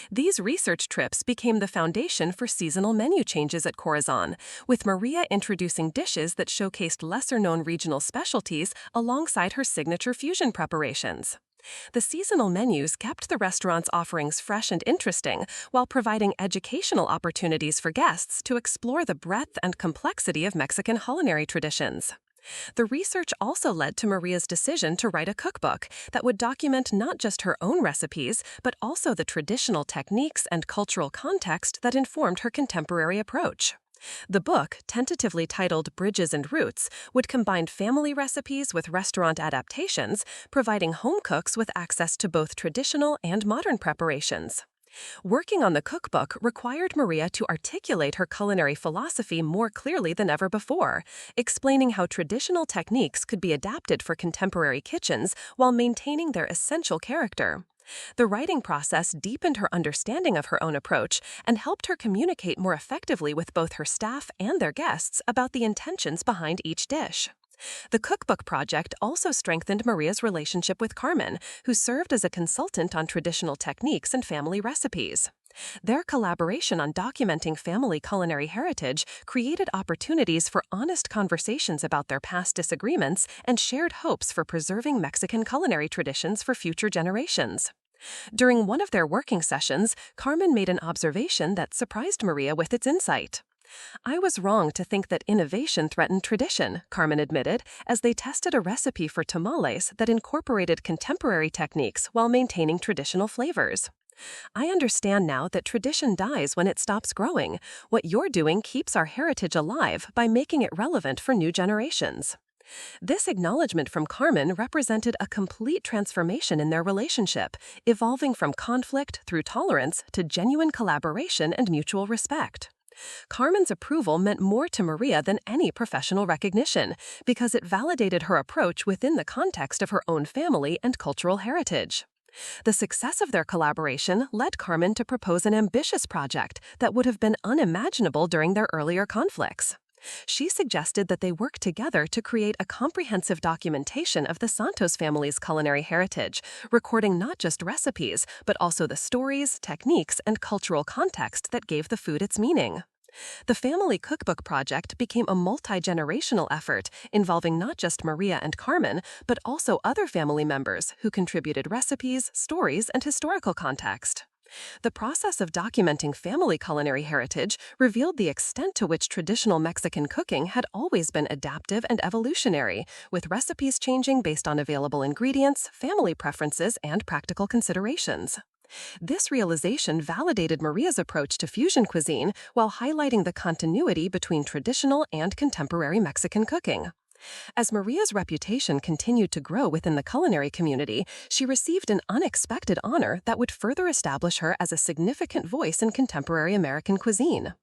These research trips became the foundation for seasonal menu changes at Corazón, with Maria introducing dishes that showcased lesser-known regional specialties alongside her signature fusion preparations. The seasonal menus kept the restaurant's offerings fresh and interesting, while providing educational opportunities for guests to explore the breadth and complexity of Mexican culinary traditions. The research also led to Maria's decision to write a cookbook that would document not just her own recipes, but also the traditional techniques and cultural context that informed her contemporary approach. The book, tentatively titled Bridges and Roots, would combine family recipes with restaurant adaptations, providing home cooks with access to both traditional and modern preparations. Working on the cookbook required Maria to articulate her culinary philosophy more clearly than ever before, explaining how traditional techniques could be adapted for contemporary kitchens while maintaining their essential character. The writing process deepened her understanding of her own approach and helped her communicate more effectively with both her staff and their guests about the intentions behind each dish. The cookbook project also strengthened Maria's relationship with Carmen, who served as a consultant on traditional techniques and family recipes. Their collaboration on documenting family culinary heritage created opportunities for honest conversations about their past disagreements and shared hopes for preserving Mexican culinary traditions for future generations. During one of their working sessions, Carmen made an observation that surprised Maria with its insight. "I was wrong to think that innovation threatened tradition," Carmen admitted, as they tested a recipe for tamales that incorporated contemporary techniques while maintaining traditional flavors. "I understand now that tradition dies when it stops growing. What you're doing keeps our heritage alive by making it relevant for new generations." This acknowledgement from Carmen represented a complete transformation in their relationship, evolving from conflict through tolerance to genuine collaboration and mutual respect. Carmen's approval meant more to Maria than any professional recognition, because it validated her approach within the context of her own family and cultural heritage. The success of their collaboration led Carmen to propose an ambitious project that would have been unimaginable during their earlier conflicts. She suggested that they work together to create a comprehensive documentation of the Santos family's culinary heritage, recording not just recipes, but also the stories, techniques, and cultural context that gave the food its meaning. The family cookbook project became a multi-generational effort involving not just Maria and Carmen, but also other family members who contributed recipes, stories, and historical context. The process of documenting family culinary heritage revealed the extent to which traditional Mexican cooking had always been adaptive and evolutionary, with recipes changing based on available ingredients, family preferences, and practical considerations. This realization validated Maria's approach to fusion cuisine while highlighting the continuity between traditional and contemporary Mexican cooking. As Maria's reputation continued to grow within the culinary community, she received an unexpected honor that would further establish her as a significant voice in contemporary American cuisine.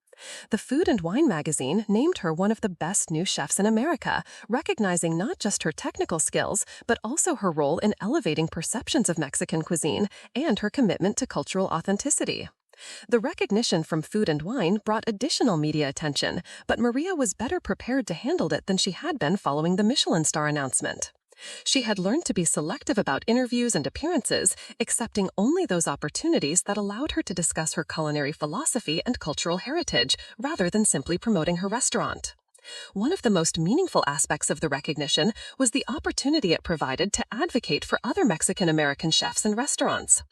The Food and Wine magazine named her one of the best new chefs in America, recognizing not just her technical skills, but also her role in elevating perceptions of Mexican cuisine and her commitment to cultural authenticity. The recognition from Food and Wine brought additional media attention, but Maria was better prepared to handle it than she had been following the Michelin star announcement. She had learned to be selective about interviews and appearances, accepting only those opportunities that allowed her to discuss her culinary philosophy and cultural heritage, rather than simply promoting her restaurant. One of the most meaningful aspects of the recognition was the opportunity it provided to advocate for other Mexican-American chefs and restaurants.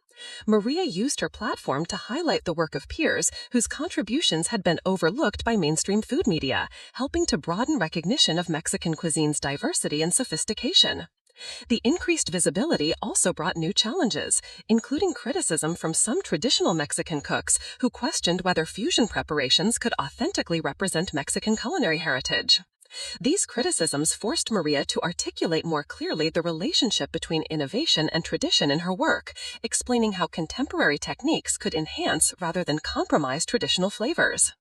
Maria used her platform to highlight the work of peers whose contributions had been overlooked by mainstream food media, helping to broaden recognition of Mexican cuisine's diversity and sophistication. The increased visibility also brought new challenges, including criticism from some traditional Mexican cooks who questioned whether fusion preparations could authentically represent Mexican culinary heritage. These criticisms forced Maria to articulate more clearly the relationship between innovation and tradition in her work, explaining how contemporary techniques could enhance rather than compromise traditional flavors.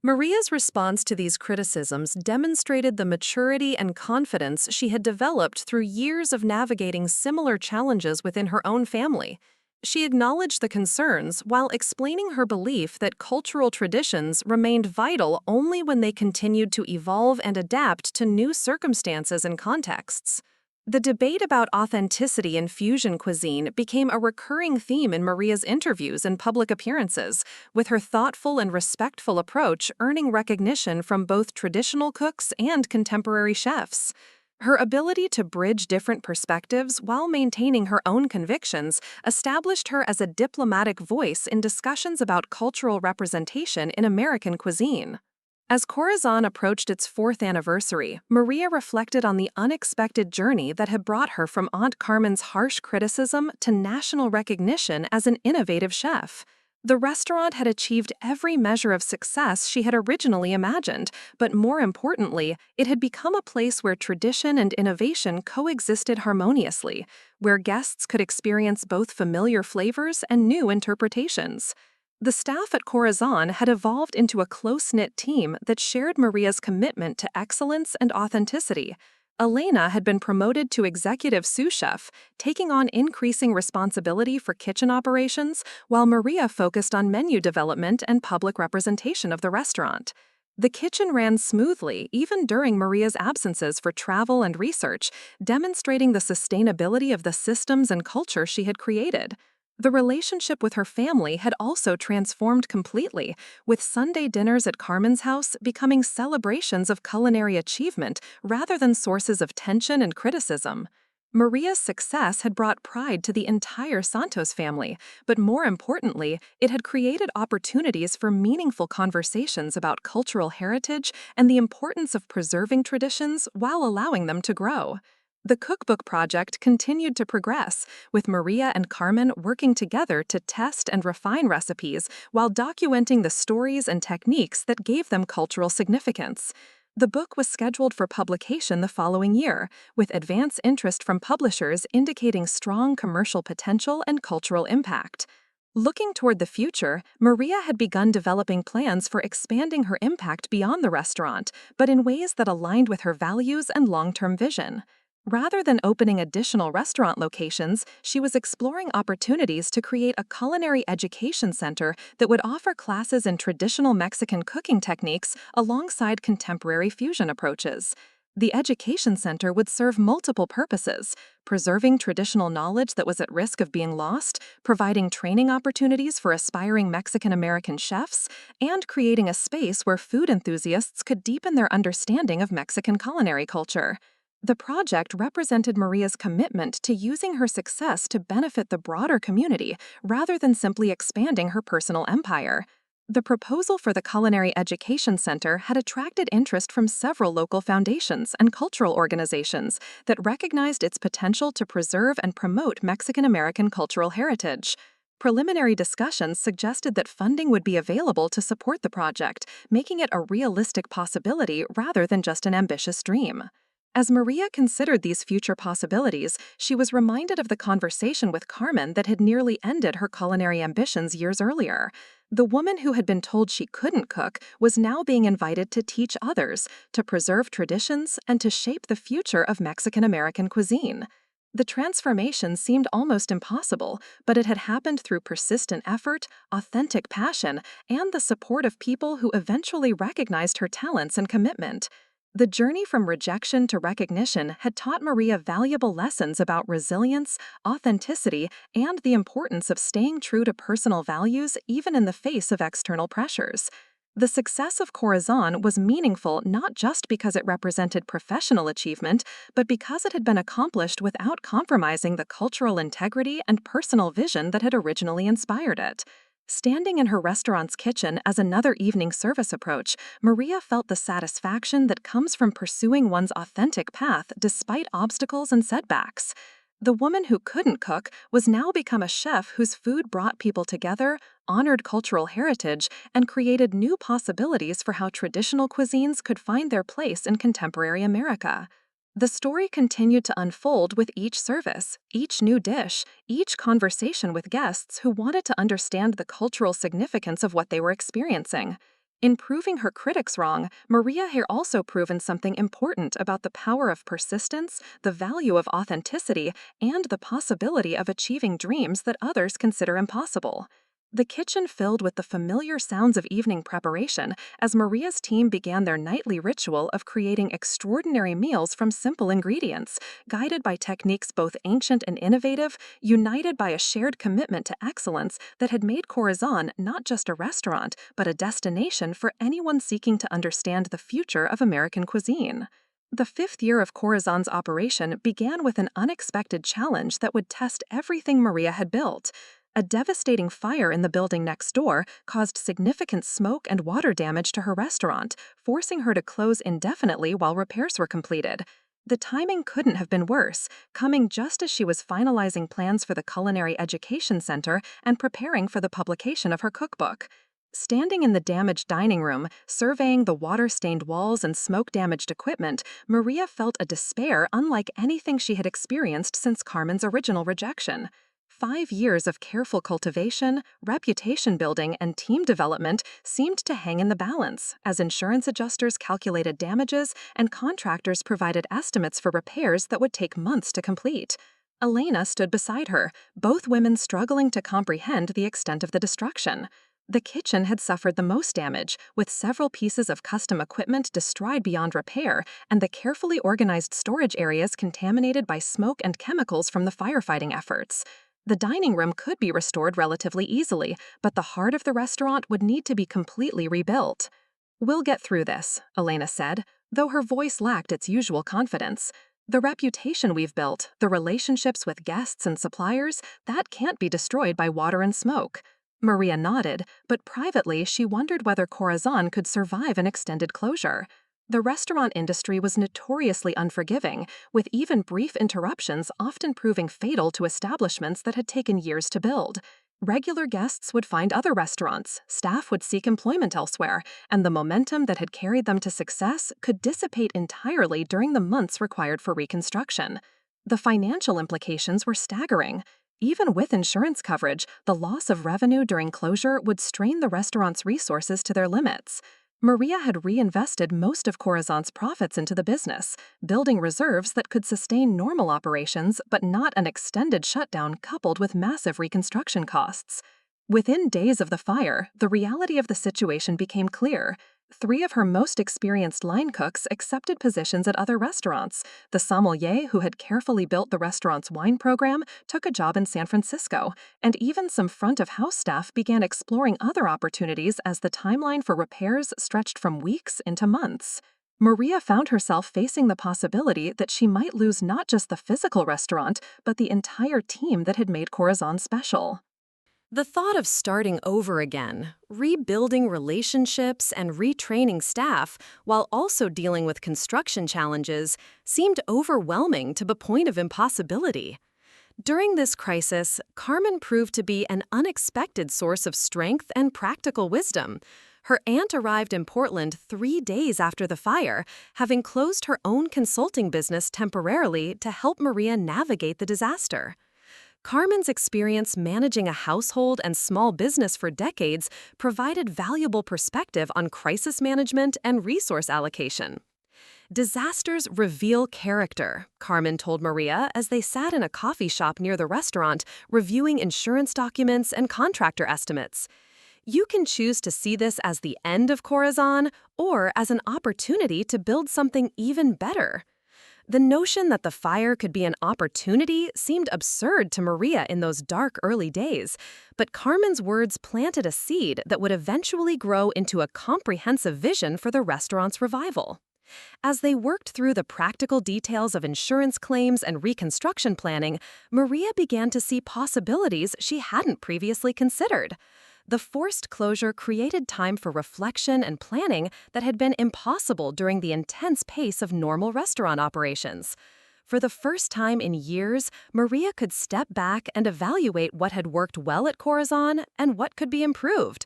Maria's response to these criticisms demonstrated the maturity and confidence she had developed through years of navigating similar challenges within her own family. She acknowledged the concerns while explaining her belief that cultural traditions remained vital only when they continued to evolve and adapt to new circumstances and contexts. The debate about authenticity in fusion cuisine became a recurring theme in Maria's interviews and public appearances, with her thoughtful and respectful approach earning recognition from both traditional cooks and contemporary chefs. Her ability to bridge different perspectives while maintaining her own convictions established her as a diplomatic voice in discussions about cultural representation in American cuisine. As Corazón approached its 4th anniversary, Maria reflected on the unexpected journey that had brought her from Aunt Carmen's harsh criticism to national recognition as an innovative chef. The restaurant had achieved every measure of success she had originally imagined, but more importantly, it had become a place where tradition and innovation coexisted harmoniously, where guests could experience both familiar flavors and new interpretations. The staff at Corazón had evolved into a close-knit team that shared Maria's commitment to excellence and authenticity. Elena had been promoted to executive sous chef, taking on increasing responsibility for kitchen operations, while Maria focused on menu development and public representation of the restaurant. The kitchen ran smoothly even during Maria's absences for travel and research, demonstrating the sustainability of the systems and culture she had created. The relationship with her family had also transformed completely, with Sunday dinners at Carmen's house becoming celebrations of culinary achievement rather than sources of tension and criticism. Maria's success had brought pride to the entire Santos family, but more importantly, it had created opportunities for meaningful conversations about cultural heritage and the importance of preserving traditions while allowing them to grow. The cookbook project continued to progress, with Maria and Carmen working together to test and refine recipes while documenting the stories and techniques that gave them cultural significance. The book was scheduled for publication the following year, with advance interest from publishers indicating strong commercial potential and cultural impact. Looking toward the future, Maria had begun developing plans for expanding her impact beyond the restaurant, but in ways that aligned with her values and long-term vision. Rather than opening additional restaurant locations, she was exploring opportunities to create a culinary education center that would offer classes in traditional Mexican cooking techniques alongside contemporary fusion approaches. The education center would serve multiple purposes: preserving traditional knowledge that was at risk of being lost, providing training opportunities for aspiring Mexican-American chefs, and creating a space where food enthusiasts could deepen their understanding of Mexican culinary culture. The project represented Maria's commitment to using her success to benefit the broader community rather than simply expanding her personal empire. The proposal for the Culinary Education Center had attracted interest from several local foundations and cultural organizations that recognized its potential to preserve and promote Mexican-American cultural heritage. Preliminary discussions suggested that funding would be available to support the project, making it a realistic possibility rather than just an ambitious dream. As Maria considered these future possibilities, she was reminded of the conversation with Carmen that had nearly ended her culinary ambitions years earlier. The woman who had been told she couldn't cook was now being invited to teach others, to preserve traditions, and to shape the future of Mexican-American cuisine. The transformation seemed almost impossible, but it had happened through persistent effort, authentic passion, and the support of people who eventually recognized her talents and commitment. The journey from rejection to recognition had taught Maria valuable lessons about resilience, authenticity, and the importance of staying true to personal values even in the face of external pressures. The success of Corazón was meaningful not just because it represented professional achievement, but because it had been accomplished without compromising the cultural integrity and personal vision that had originally inspired it. Standing in her restaurant's kitchen as another evening service approach, Maria felt the satisfaction that comes from pursuing one's authentic path despite obstacles and setbacks. The woman who couldn't cook was now become a chef whose food brought people together, honored cultural heritage, and created new possibilities for how traditional cuisines could find their place in contemporary America. The story continued to unfold with each service, each new dish, each conversation with guests who wanted to understand the cultural significance of what they were experiencing. In proving her critics wrong, Maria had also proven something important about the power of persistence, the value of authenticity, and the possibility of achieving dreams that others consider impossible. The kitchen filled with the familiar sounds of evening preparation as Maria's team began their nightly ritual of creating extraordinary meals from simple ingredients, guided by techniques both ancient and innovative, united by a shared commitment to excellence that had made Corazón not just a restaurant, but a destination for anyone seeking to understand the future of American cuisine. The 5th year of Corazón's operation began with an unexpected challenge that would test everything Maria had built. A devastating fire in the building next door caused significant smoke and water damage to her restaurant, forcing her to close indefinitely while repairs were completed. The timing couldn't have been worse, coming just as she was finalizing plans for the Culinary Education Center and preparing for the publication of her cookbook. Standing in the damaged dining room, surveying the water-stained walls and smoke-damaged equipment, Maria felt a despair unlike anything she had experienced since Carmen's original rejection. 5 years of careful cultivation, reputation building, and team development seemed to hang in the balance as insurance adjusters calculated damages and contractors provided estimates for repairs that would take months to complete. Elena stood beside her, both women struggling to comprehend the extent of the destruction. The kitchen had suffered the most damage, with several pieces of custom equipment destroyed beyond repair and the carefully organized storage areas contaminated by smoke and chemicals from the firefighting efforts. The dining room could be restored relatively easily, but the heart of the restaurant would need to be completely rebuilt. "We'll get through this," Elena said, though her voice lacked its usual confidence. "The reputation we've built, the relationships with guests and suppliers, that can't be destroyed by water and smoke." Maria nodded, but privately she wondered whether Corazón could survive an extended closure. The restaurant industry was notoriously unforgiving, with even brief interruptions often proving fatal to establishments that had taken years to build. Regular guests would find other restaurants, staff would seek employment elsewhere, and the momentum that had carried them to success could dissipate entirely during the months required for reconstruction. The financial implications were staggering. Even with insurance coverage, the loss of revenue during closure would strain the restaurant's resources to their limits. Maria had reinvested most of Corazón's profits into the business, building reserves that could sustain normal operations but not an extended shutdown coupled with massive reconstruction costs. Within days of the fire, the reality of the situation became clear. 3 of her most experienced line cooks accepted positions at other restaurants. The sommelier who had carefully built the restaurant's wine program took a job in San Francisco, and even some front-of-house staff began exploring other opportunities as the timeline for repairs stretched from weeks into months. Maria found herself facing the possibility that she might lose not just the physical restaurant, but the entire team that had made Corazón special. The thought of starting over again, rebuilding relationships, and retraining staff while also dealing with construction challenges seemed overwhelming to the point of impossibility. During this crisis, Carmen proved to be an unexpected source of strength and practical wisdom. Her aunt arrived in Portland 3 days after the fire, having closed her own consulting business temporarily to help Maria navigate the disaster. Carmen's experience managing a household and small business for decades provided valuable perspective on crisis management and resource allocation. "Disasters reveal character," Carmen told Maria as they sat in a coffee shop near the restaurant, reviewing insurance documents and contractor estimates. "You can choose to see this as the end of Corazón or as an opportunity to build something even better." The notion that the fire could be an opportunity seemed absurd to Maria in those dark early days, but Carmen's words planted a seed that would eventually grow into a comprehensive vision for the restaurant's revival. As they worked through the practical details of insurance claims and reconstruction planning, Maria began to see possibilities she hadn't previously considered. The forced closure created time for reflection and planning that had been impossible during the intense pace of normal restaurant operations. For the first time in years, Maria could step back and evaluate what had worked well at Corazón and what could be improved.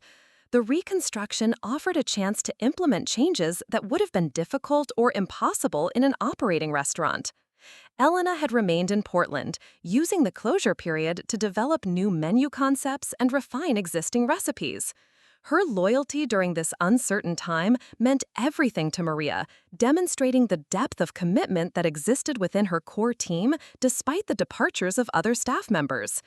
The reconstruction offered a chance to implement changes that would have been difficult or impossible in an operating restaurant. Elena had remained in Portland, using the closure period to develop new menu concepts and refine existing recipes. Her loyalty during this uncertain time meant everything to Maria, demonstrating the depth of commitment that existed within her core team despite the departures of other staff members.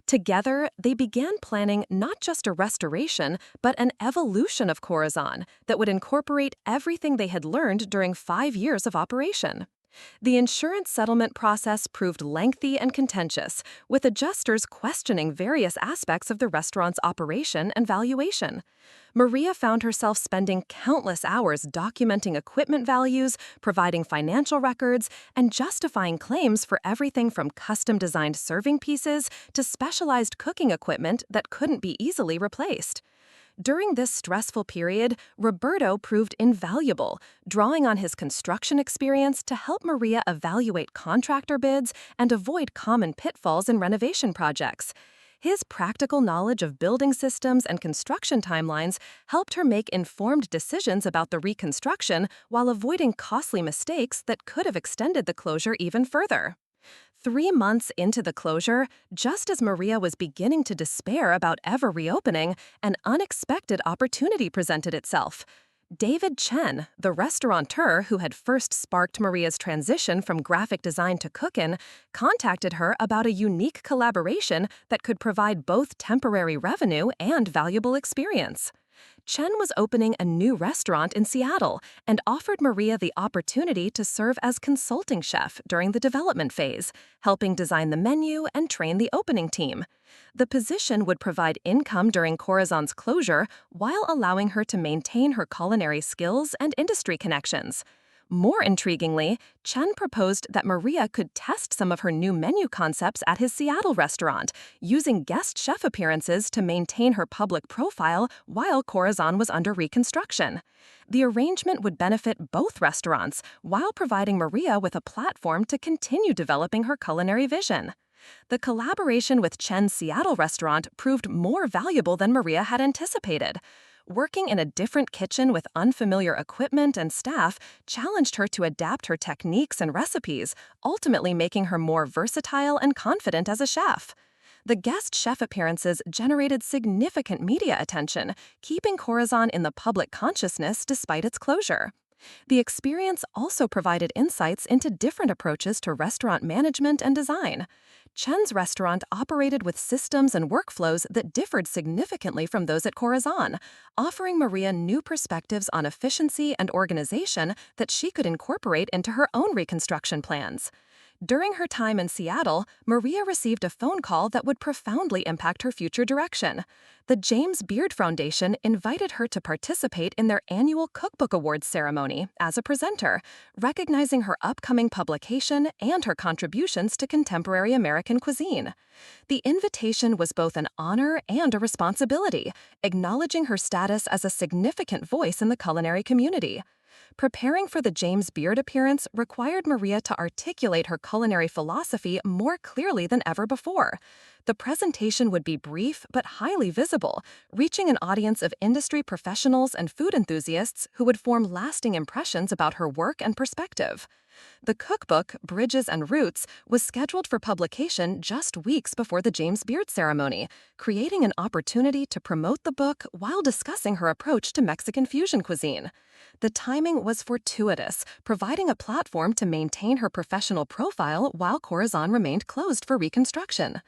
Together, they began planning not just a restoration, but an evolution of Corazón that would incorporate everything they had learned during 5 years of operation. The insurance settlement process proved lengthy and contentious, with adjusters questioning various aspects of the restaurant's operation and valuation. Maria found herself spending countless hours documenting equipment values, providing financial records, and justifying claims for everything from custom-designed serving pieces to specialized cooking equipment that couldn't be easily replaced. During this stressful period, Roberto proved invaluable, drawing on his construction experience to help Maria evaluate contractor bids and avoid common pitfalls in renovation projects. His practical knowledge of building systems and construction timelines helped her make informed decisions about the reconstruction while avoiding costly mistakes that could have extended the closure even further. 3 months into the closure, just as Maria was beginning to despair about ever reopening, an unexpected opportunity presented itself. David Chen, the restaurateur who had first sparked Maria's transition from graphic design to cooking, contacted her about a unique collaboration that could provide both temporary revenue and valuable experience. Chen was opening a new restaurant in Seattle and offered Maria the opportunity to serve as consulting chef during the development phase, helping design the menu and train the opening team. The position would provide income during Corazón's closure while allowing her to maintain her culinary skills and industry connections. More intriguingly, Chen proposed that Maria could test some of her new menu concepts at his Seattle restaurant, using guest chef appearances to maintain her public profile while Corazón was under reconstruction. The arrangement would benefit both restaurants while providing Maria with a platform to continue developing her culinary vision. The collaboration with Chen's Seattle restaurant proved more valuable than Maria had anticipated. Working in a different kitchen with unfamiliar equipment and staff challenged her to adapt her techniques and recipes, ultimately making her more versatile and confident as a chef. The guest chef appearances generated significant media attention, keeping Corazón in the public consciousness despite its closure. The experience also provided insights into different approaches to restaurant management and design. Chen's restaurant operated with systems and workflows that differed significantly from those at Corazón, offering Maria new perspectives on efficiency and organization that she could incorporate into her own reconstruction plans. During her time in Seattle, Maria received a phone call that would profoundly impact her future direction. The James Beard Foundation invited her to participate in their annual Cookbook Awards ceremony as a presenter, recognizing her upcoming publication and her contributions to contemporary American cuisine. The invitation was both an honor and a responsibility, acknowledging her status as a significant voice in the culinary community. Preparing for the James Beard appearance required Maria to articulate her culinary philosophy more clearly than ever before. The presentation would be brief but highly visible, reaching an audience of industry professionals and food enthusiasts who would form lasting impressions about her work and perspective. The cookbook, Bridges and Roots, was scheduled for publication just weeks before the James Beard ceremony, creating an opportunity to promote the book while discussing her approach to Mexican fusion cuisine. The timing was fortuitous, providing a platform to maintain her professional profile while Corazón remained closed for reconstruction.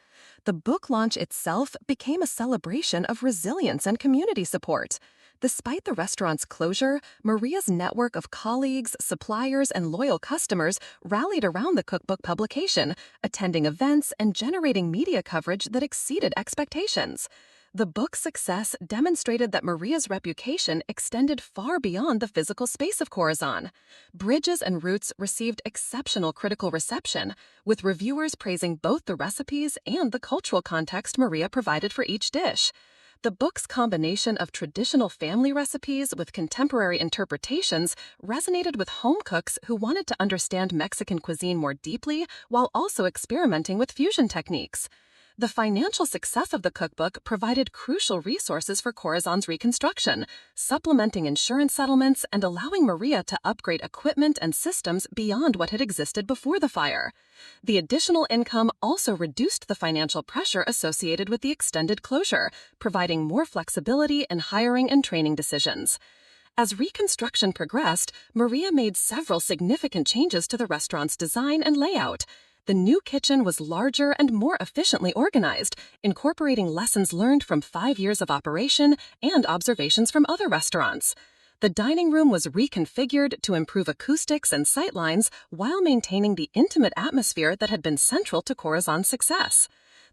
The book launch itself became a celebration of resilience and community support. Despite the restaurant's closure, Maria's network of colleagues, suppliers, and loyal customers rallied around the cookbook publication, attending events and generating media coverage that exceeded expectations. The book's success demonstrated that Maria's reputation extended far beyond the physical space of Corazón. Bridges and Roots received exceptional critical reception, with reviewers praising both the recipes and the cultural context Maria provided for each dish. The book's combination of traditional family recipes with contemporary interpretations resonated with home cooks who wanted to understand Mexican cuisine more deeply while also experimenting with fusion techniques. The financial success of the cookbook provided crucial resources for Corazon's reconstruction, supplementing insurance settlements and allowing Maria to upgrade equipment and systems beyond what had existed before the fire. The additional income also reduced the financial pressure associated with the extended closure, providing more flexibility in hiring and training decisions. As reconstruction progressed, Maria made several significant changes to the restaurant's design and layout. The new kitchen was larger and more efficiently organized, incorporating lessons learned from 5 years of operation and observations from other restaurants. The dining room was reconfigured to improve acoustics and sightlines while maintaining the intimate atmosphere that had been central to Corazon's success.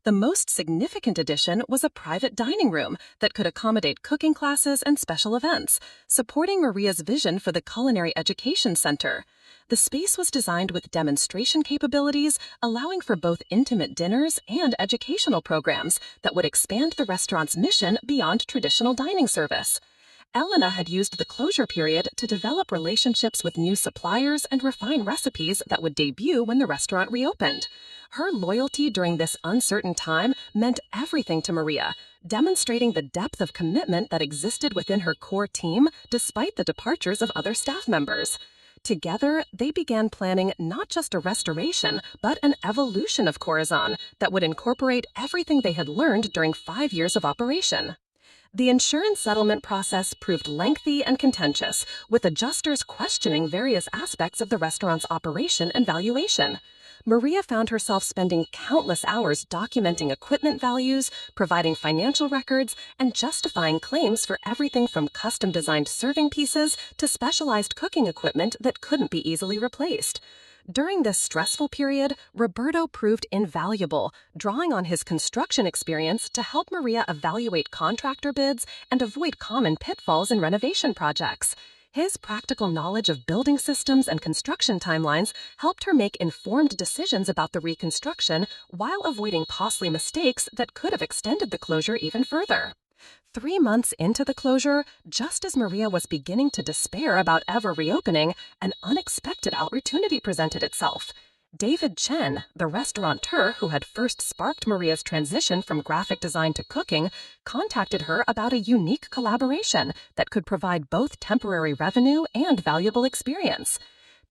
The most significant addition was a private dining room that could accommodate cooking classes and special events, supporting Maria's vision for the Culinary Education Center. The space was designed with demonstration capabilities, allowing for both intimate dinners and educational programs that would expand the restaurant's mission beyond traditional dining service. Elena had used the closure period to develop relationships with new suppliers and refine recipes that would debut when the restaurant reopened. Her loyalty during this uncertain time meant everything to Maria, demonstrating the depth of commitment that existed within her core team despite the departures of other staff members. Together, they began planning not just a restoration, but an evolution of Corazon that would incorporate everything they had learned during 5 years of operation. The insurance settlement process proved lengthy and contentious, with adjusters questioning various aspects of the restaurant's operation and valuation. Maria found herself spending countless hours documenting equipment values, providing financial records, and justifying claims for everything from custom-designed serving pieces to specialized cooking equipment that couldn't be easily replaced. During this stressful period, Roberto proved invaluable, drawing on his construction experience to help Maria evaluate contractor bids and avoid common pitfalls in renovation projects. His practical knowledge of building systems and construction timelines helped her make informed decisions about the reconstruction while avoiding costly mistakes that could have extended the closure even further. 3 months into the closure, just as Maria was beginning to despair about ever reopening, an unexpected opportunity presented itself. David Chen, the restaurateur who had first sparked Maria's transition from graphic design to cooking, contacted her about a unique collaboration that could provide both temporary revenue and valuable experience.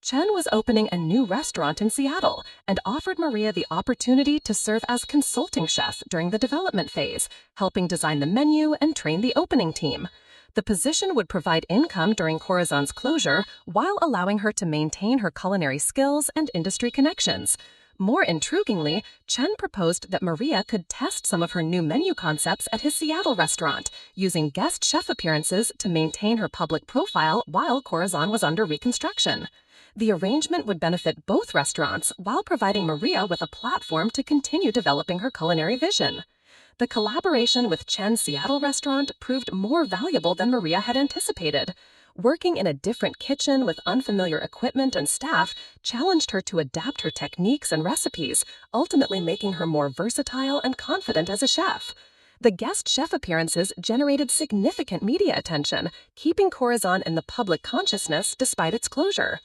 Chen was opening a new restaurant in Seattle and offered Maria the opportunity to serve as consulting chef during the development phase, helping design the menu and train the opening team. The position would provide income during Corazon's closure while allowing her to maintain her culinary skills and industry connections. More intriguingly, Chen proposed that Maria could test some of her new menu concepts at his Seattle restaurant, using guest chef appearances to maintain her public profile while Corazon was under reconstruction. The arrangement would benefit both restaurants while providing Maria with a platform to continue developing her culinary vision. The collaboration with Chen's Seattle restaurant proved more valuable than Maria had anticipated. Working in a different kitchen with unfamiliar equipment and staff challenged her to adapt her techniques and recipes, ultimately making her more versatile and confident as a chef. The guest chef appearances generated significant media attention, keeping Corazon in the public consciousness despite its closure.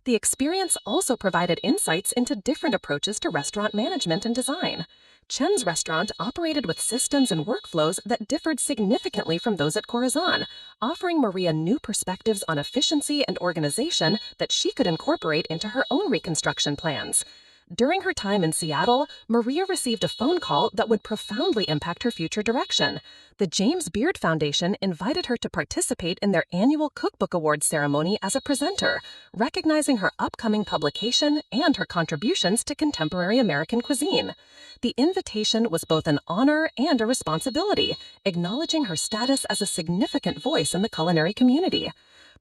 The experience also provided insights into different approaches to restaurant management and design. Chen's restaurant operated with systems and workflows that differed significantly from those at Corazon, offering Maria new perspectives on efficiency and organization that she could incorporate into her own reconstruction plans. During her time in Seattle, Maria received a phone call that would profoundly impact her future direction. The James Beard Foundation invited her to participate in their annual Cookbook Awards ceremony as a presenter, recognizing her upcoming publication and her contributions to contemporary American cuisine. The invitation was both an honor and a responsibility, acknowledging her status as a significant voice in the culinary community.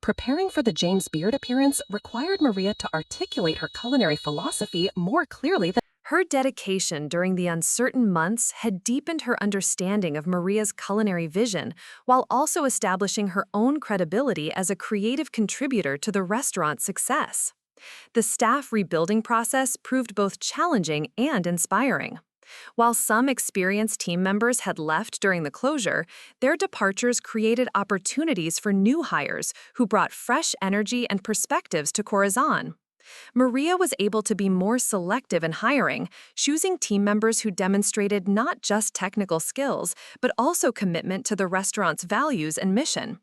Preparing for the James Beard appearance required Maria to articulate her culinary philosophy more clearly than Her dedication during the uncertain months had deepened her understanding of Maria's culinary vision, while also establishing her own credibility as a creative contributor to the restaurant's success. The staff rebuilding process proved both challenging and inspiring. While some experienced team members had left during the closure, their departures created opportunities for new hires who brought fresh energy and perspectives to Corazon. Maria was able to be more selective in hiring, choosing team members who demonstrated not just technical skills, but also commitment to the restaurant's values and mission.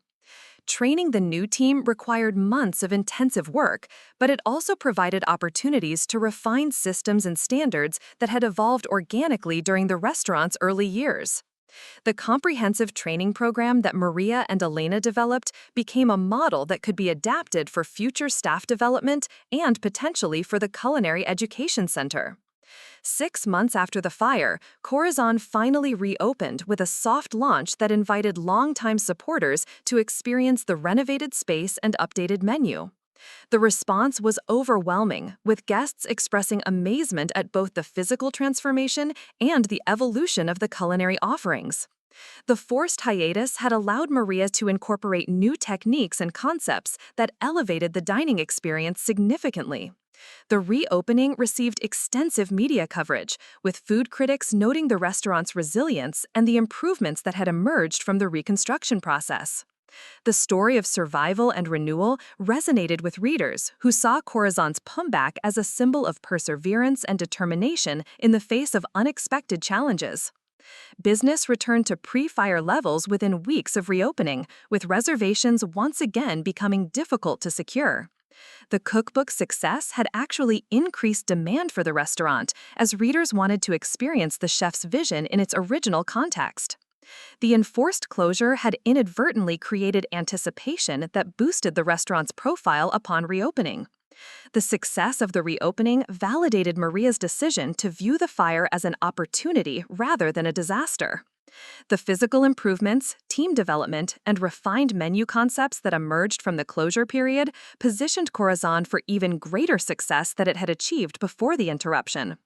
Training the new team required months of intensive work, but it also provided opportunities to refine systems and standards that had evolved organically during the restaurant's early years. The comprehensive training program that Maria and Elena developed became a model that could be adapted for future staff development and potentially for the Culinary Education Center. 6 months after the fire, Corazón finally reopened with a soft launch that invited longtime supporters to experience the renovated space and updated menu. The response was overwhelming, with guests expressing amazement at both the physical transformation and the evolution of the culinary offerings. The forced hiatus had allowed Maria to incorporate new techniques and concepts that elevated the dining experience significantly. The reopening received extensive media coverage, with food critics noting the restaurant's resilience and the improvements that had emerged from the reconstruction process. The story of survival and renewal resonated with readers who saw Corazón's comeback as a symbol of perseverance and determination in the face of unexpected challenges. Business returned to pre-fire levels within weeks of reopening, with reservations once again becoming difficult to secure. The cookbook's success had actually increased demand for the restaurant, as readers wanted to experience the chef's vision in its original context. The enforced closure had inadvertently created anticipation that boosted the restaurant's profile upon reopening. The success of the reopening validated Maria's decision to view the fire as an opportunity rather than a disaster. The physical improvements, team development, and refined menu concepts that emerged from the closure period positioned Corazón for even greater success than it had achieved before the interruption.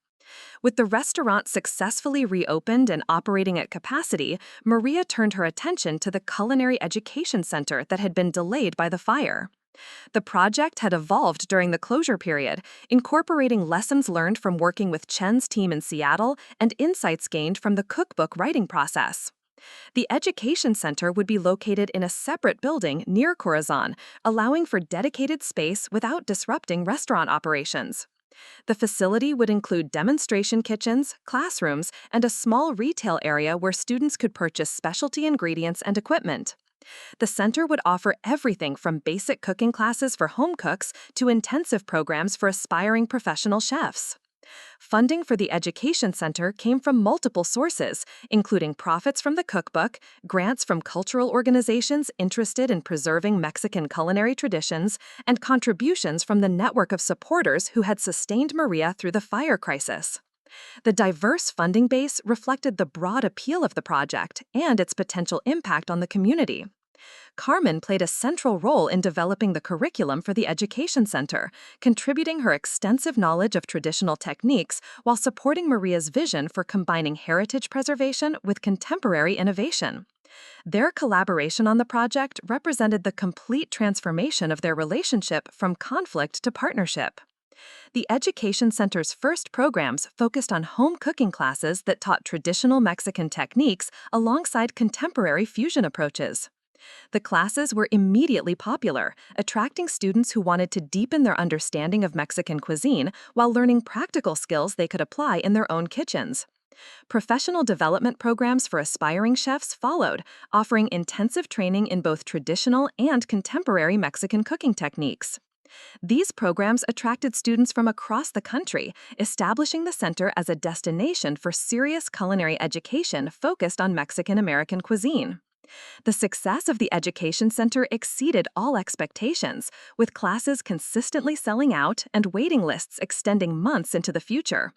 With the restaurant successfully reopened and operating at capacity, Maria turned her attention to the Culinary Education Center that had been delayed by the fire. The project had evolved during the closure period, incorporating lessons learned from working with Chen's team in Seattle and insights gained from the cookbook writing process. The Education Center would be located in a separate building near Corazón, allowing for dedicated space without disrupting restaurant operations. The facility would include demonstration kitchens, classrooms, and a small retail area where students could purchase specialty ingredients and equipment. The center would offer everything from basic cooking classes for home cooks to intensive programs for aspiring professional chefs. Funding for the Education Center came from multiple sources, including profits from the cookbook, grants from cultural organizations interested in preserving Mexican culinary traditions, and contributions from the network of supporters who had sustained Maria through the fire crisis. The diverse funding base reflected the broad appeal of the project and its potential impact on the community. Carmen played a central role in developing the curriculum for the Education Center, contributing her extensive knowledge of traditional techniques while supporting Maria's vision for combining heritage preservation with contemporary innovation. Their collaboration on the project represented the complete transformation of their relationship from conflict to partnership. The Education Center's first programs focused on home cooking classes that taught traditional Mexican techniques alongside contemporary fusion approaches. The classes were immediately popular, attracting students who wanted to deepen their understanding of Mexican cuisine while learning practical skills they could apply in their own kitchens. Professional development programs for aspiring chefs followed, offering intensive training in both traditional and contemporary Mexican cooking techniques. These programs attracted students from across the country, establishing the center as a destination for serious culinary education focused on Mexican-American cuisine. The success of the Education Center exceeded all expectations, with classes consistently selling out and waiting lists extending months into the future.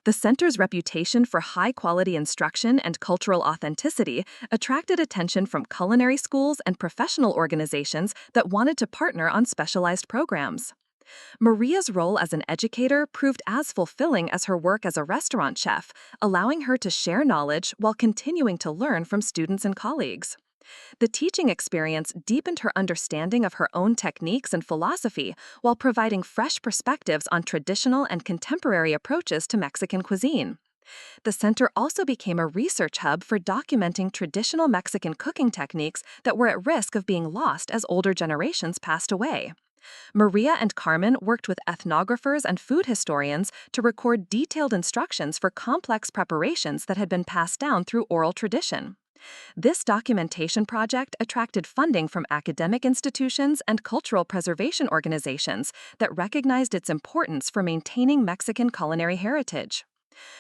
The center's reputation for high-quality instruction and cultural authenticity attracted attention from culinary schools and professional organizations that wanted to partner on specialized programs. Maria's role as an educator proved as fulfilling as her work as a restaurant chef, allowing her to share knowledge while continuing to learn from students and colleagues. The teaching experience deepened her understanding of her own techniques and philosophy while providing fresh perspectives on traditional and contemporary approaches to Mexican cuisine. The center also became a research hub for documenting traditional Mexican cooking techniques that were at risk of being lost as older generations passed away. Maria and Carmen worked with ethnographers and food historians to record detailed instructions for complex preparations that had been passed down through oral tradition. This documentation project attracted funding from academic institutions and cultural preservation organizations that recognized its importance for maintaining Mexican culinary heritage.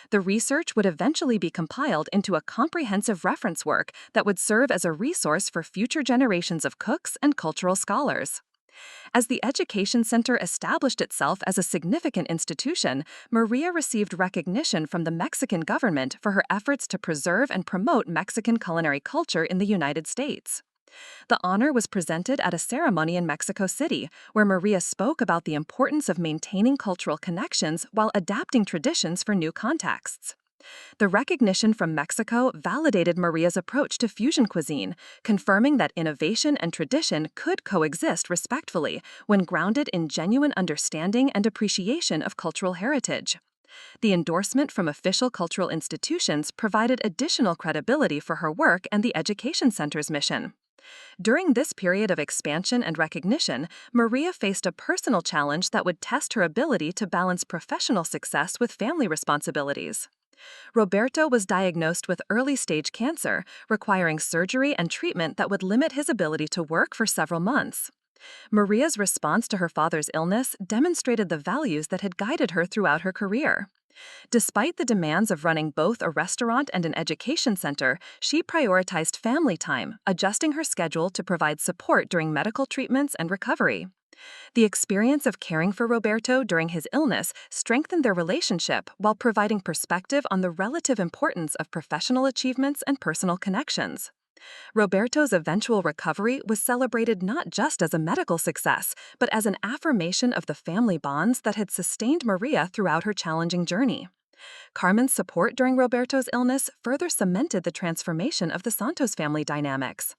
The research would eventually be compiled into a comprehensive reference work that would serve as a resource for future generations of cooks and cultural scholars. As the Education Center established itself as a significant institution, Maria received recognition from the Mexican government for her efforts to preserve and promote Mexican culinary culture in the United States. The honor was presented at a ceremony in Mexico City, where Maria spoke about the importance of maintaining cultural connections while adapting traditions for new contexts. The recognition from Mexico validated Maria's approach to fusion cuisine, confirming that innovation and tradition could coexist respectfully when grounded in genuine understanding and appreciation of cultural heritage. The endorsement from official cultural institutions provided additional credibility for her work and the Education Center's mission. During this period of expansion and recognition, Maria faced a personal challenge that would test her ability to balance professional success with family responsibilities. Roberto was diagnosed with early-stage cancer, requiring surgery and treatment that would limit his ability to work for several months. Maria's response to her father's illness demonstrated the values that had guided her throughout her career. Despite the demands of running both a restaurant and an education center, she prioritized family time, adjusting her schedule to provide support during medical treatments and recovery. The experience of caring for Roberto during his illness strengthened their relationship while providing perspective on the relative importance of professional achievements and personal connections. Roberto's eventual recovery was celebrated not just as a medical success, but as an affirmation of the family bonds that had sustained Maria throughout her challenging journey. Carmen's support during Roberto's illness further cemented the transformation of the Santos family dynamics.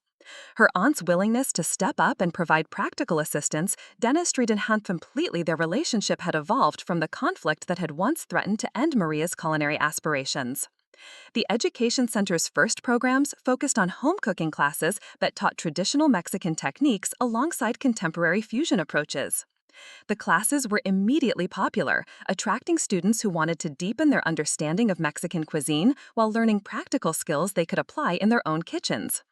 Her aunt's willingness to step up and provide practical assistance demonstrated how completely their relationship had evolved from the conflict that had once threatened to end Maria's culinary aspirations. The Education Center's first programs focused on home cooking classes that taught traditional Mexican techniques alongside contemporary fusion approaches. The classes were immediately popular, attracting students who wanted to deepen their understanding of Mexican cuisine while learning practical skills they could apply in their own kitchens.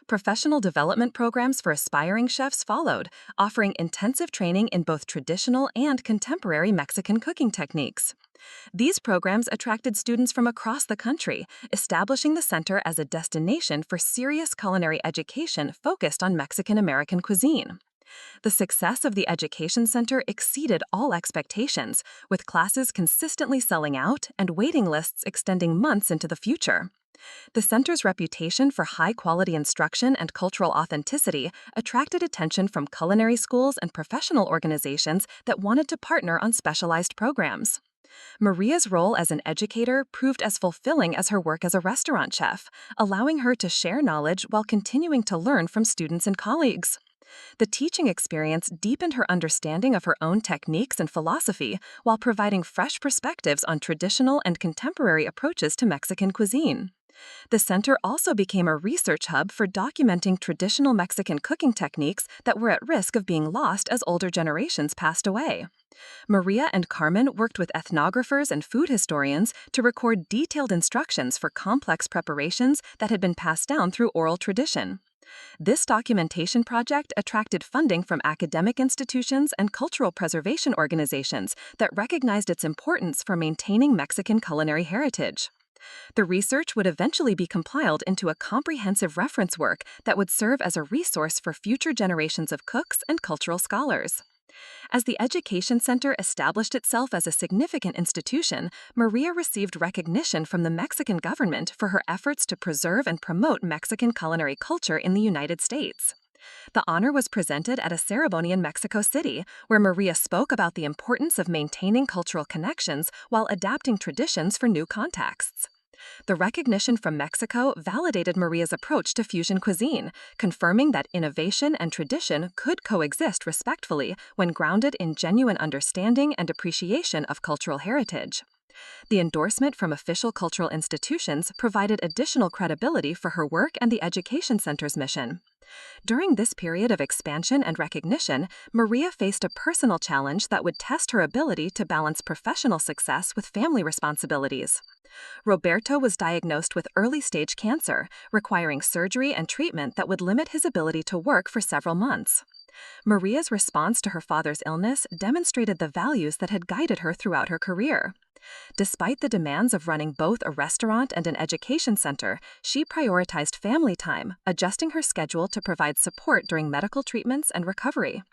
Professional development programs for aspiring chefs followed, offering intensive training in both traditional and contemporary Mexican cooking techniques. These programs attracted students from across the country, establishing the center as a destination for serious culinary education focused on Mexican-American cuisine. The success of the Education Center exceeded all expectations, with classes consistently selling out and waiting lists extending months into the future. The center's reputation for high-quality instruction and cultural authenticity attracted attention from culinary schools and professional organizations that wanted to partner on specialized programs. Maria's role as an educator proved as fulfilling as her work as a restaurant chef, allowing her to share knowledge while continuing to learn from students and colleagues. The teaching experience deepened her understanding of her own techniques and philosophy while providing fresh perspectives on traditional and contemporary approaches to Mexican cuisine. The center also became a research hub for documenting traditional Mexican cooking techniques that were at risk of being lost as older generations passed away. Maria and Carmen worked with ethnographers and food historians to record detailed instructions for complex preparations that had been passed down through oral tradition. This documentation project attracted funding from academic institutions and cultural preservation organizations that recognized its importance for maintaining Mexican culinary heritage. The research would eventually be compiled into a comprehensive reference work that would serve as a resource for future generations of cooks and cultural scholars. As the Education Center established itself as a significant institution, Maria received recognition from the Mexican government for her efforts to preserve and promote Mexican culinary culture in the United States. The honor was presented at a ceremony in Mexico City, where Maria spoke about the importance of maintaining cultural connections while adapting traditions for new contexts. The recognition from Mexico validated Maria's approach to fusion cuisine, confirming that innovation and tradition could coexist respectfully when grounded in genuine understanding and appreciation of cultural heritage. The endorsement from official cultural institutions provided additional credibility for her work and the Education Center's mission. During this period of expansion and recognition, Maria faced a personal challenge that would test her ability to balance professional success with family responsibilities. Roberto was diagnosed with early-stage cancer, requiring surgery and treatment that would limit his ability to work for several months. Maria's response to her father's illness demonstrated the values that had guided her throughout her career. Despite the demands of running both a restaurant and an education center, she prioritized family time, adjusting her schedule to provide support during medical treatments and recovery.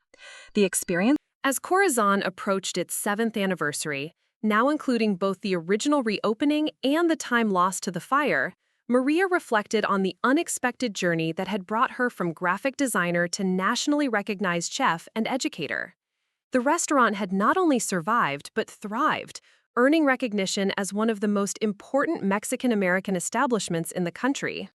The experience As Corazón approached its 7th anniversary, now including both the original reopening and the time lost to the fire, Maria reflected on the unexpected journey that had brought her from graphic designer to nationally recognized chef and educator. The restaurant had not only survived but thrived, earning recognition as one of the most important Mexican-American establishments in the country.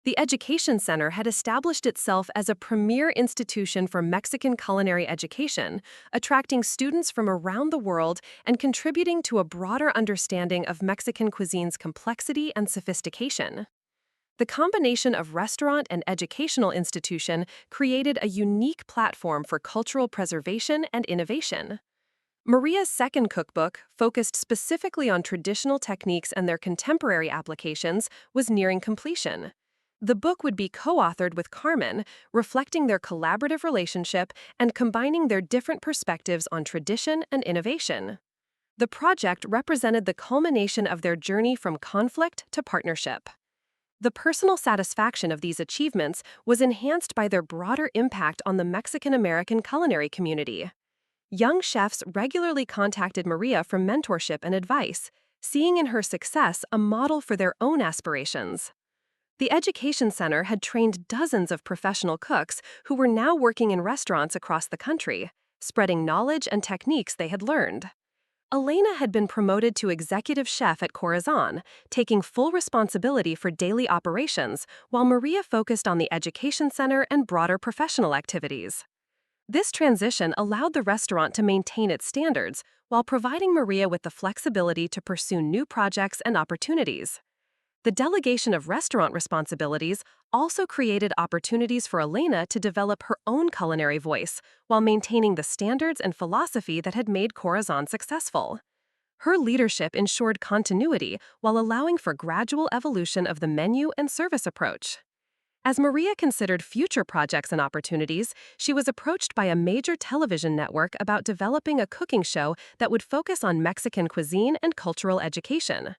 The Education Center had established itself as a premier institution for Mexican culinary education, attracting students from around the world and contributing to a broader understanding of Mexican cuisine's complexity and sophistication. The combination of restaurant and educational institution created a unique platform for cultural preservation and innovation. Maria's second cookbook, focused specifically on traditional techniques and their contemporary applications, was nearing completion. The book would be co-authored with Carmen, reflecting their collaborative relationship and combining their different perspectives on tradition and innovation. The project represented the culmination of their journey from conflict to partnership. The personal satisfaction of these achievements was enhanced by their broader impact on the Mexican-American culinary community. Young chefs regularly contacted Maria for mentorship and advice, seeing in her success a model for their own aspirations. The Education Center had trained dozens of professional cooks who were now working in restaurants across the country, spreading knowledge and techniques they had learned. Elena had been promoted to executive chef at Corazón, taking full responsibility for daily operations, while Maria focused on the Education Center and broader professional activities. This transition allowed the restaurant to maintain its standards while providing Maria with the flexibility to pursue new projects and opportunities. The delegation of restaurant responsibilities also created opportunities for Elena to develop her own culinary voice while maintaining the standards and philosophy that had made Corazón successful. Her leadership ensured continuity while allowing for gradual evolution of the menu and service approach. As Maria considered future projects and opportunities, she was approached by a major television network about developing a cooking show that would focus on Mexican cuisine and cultural education.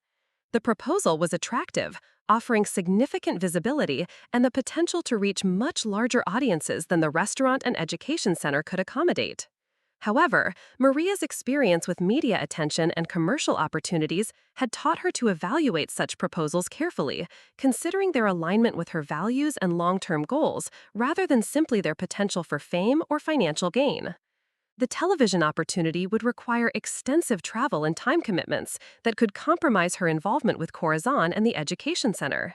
The proposal was attractive, offering significant visibility and the potential to reach much larger audiences than the restaurant and education center could accommodate. However, Maria's experience with media attention and commercial opportunities had taught her to evaluate such proposals carefully, considering their alignment with her values and long-term goals rather than simply their potential for fame or financial gain. The television opportunity would require extensive travel and time commitments that could compromise her involvement with Corazón and the Education Center.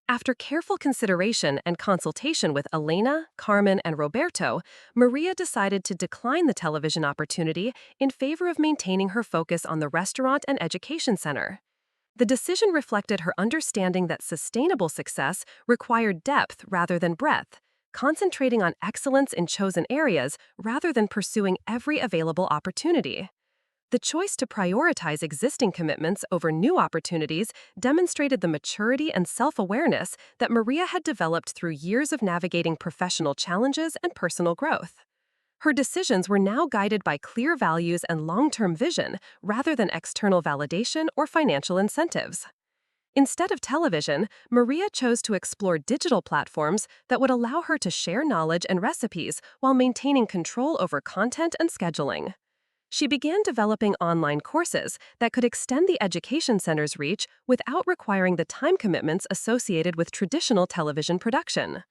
After careful consideration and consultation with Elena, Carmen, and Roberto, Maria decided to decline the television opportunity in favor of maintaining her focus on the restaurant and education center. The decision reflected her understanding that sustainable success required depth rather than breadth, concentrating on excellence in chosen areas rather than pursuing every available opportunity. The choice to prioritize existing commitments over new opportunities demonstrated the maturity and self-awareness that Maria had developed through years of navigating professional challenges and personal growth. Her decisions were now guided by clear values and long-term vision rather than external validation or financial incentives. Instead of television, Maria chose to explore digital platforms that would allow her to share knowledge and recipes while maintaining control over content and scheduling. She began developing online courses that could extend the Education Center's reach without requiring the time commitments associated with traditional television production.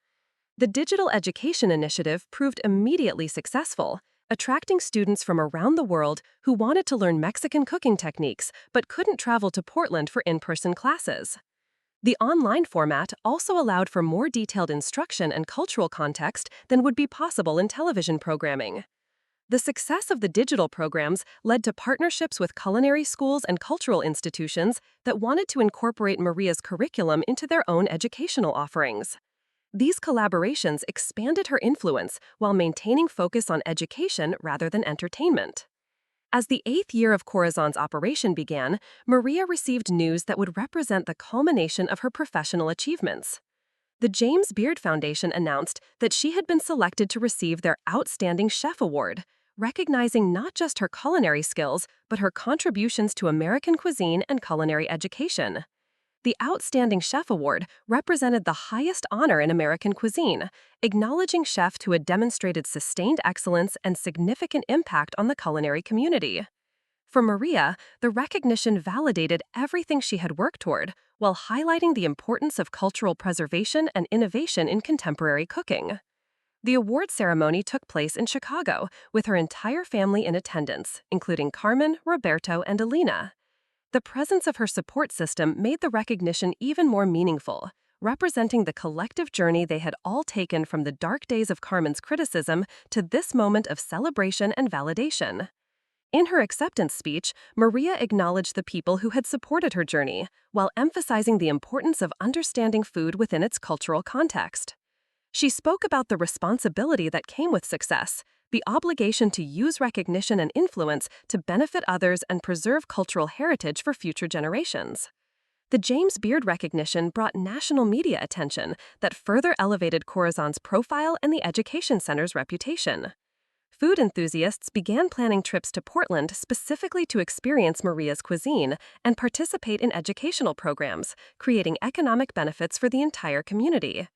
The Digital Education Initiative proved immediately successful, attracting students from around the world who wanted to learn Mexican cooking techniques but couldn't travel to Portland for in-person classes. The online format also allowed for more detailed instruction and cultural context than would be possible in television programming. The success of the digital programs led to partnerships with culinary schools and cultural institutions that wanted to incorporate Maria's curriculum into their own educational offerings. These collaborations expanded her influence while maintaining focus on education rather than entertainment. As the 8th year of Corazon's operation began, Maria received news that would represent the culmination of her professional achievements. The James Beard Foundation announced that she had been selected to receive their Outstanding Chef Award, recognizing not just her culinary skills, but her contributions to American cuisine and culinary education. The Outstanding Chef Award represented the highest honor in American cuisine, acknowledging chefs who had demonstrated sustained excellence and significant impact on the culinary community. For Maria, the recognition validated everything she had worked toward, while highlighting the importance of cultural preservation and innovation in contemporary cooking. The award ceremony took place in Chicago, with her entire family in attendance, including Carmen, Roberto, and Alina. The presence of her support system made the recognition even more meaningful, representing the collective journey they had all taken from the dark days of Carmen's criticism to this moment of celebration and validation. In her acceptance speech, Maria acknowledged the people who had supported her journey, while emphasizing the importance of understanding food within its cultural context. She spoke about the responsibility that came with success, the obligation to use recognition and influence to benefit others and preserve cultural heritage for future generations. The James Beard recognition brought national media attention that further elevated Corazon's profile and the education center's reputation. Food enthusiasts began planning trips to Portland specifically to experience Maria's cuisine and participate in educational programs, creating economic benefits for the entire community.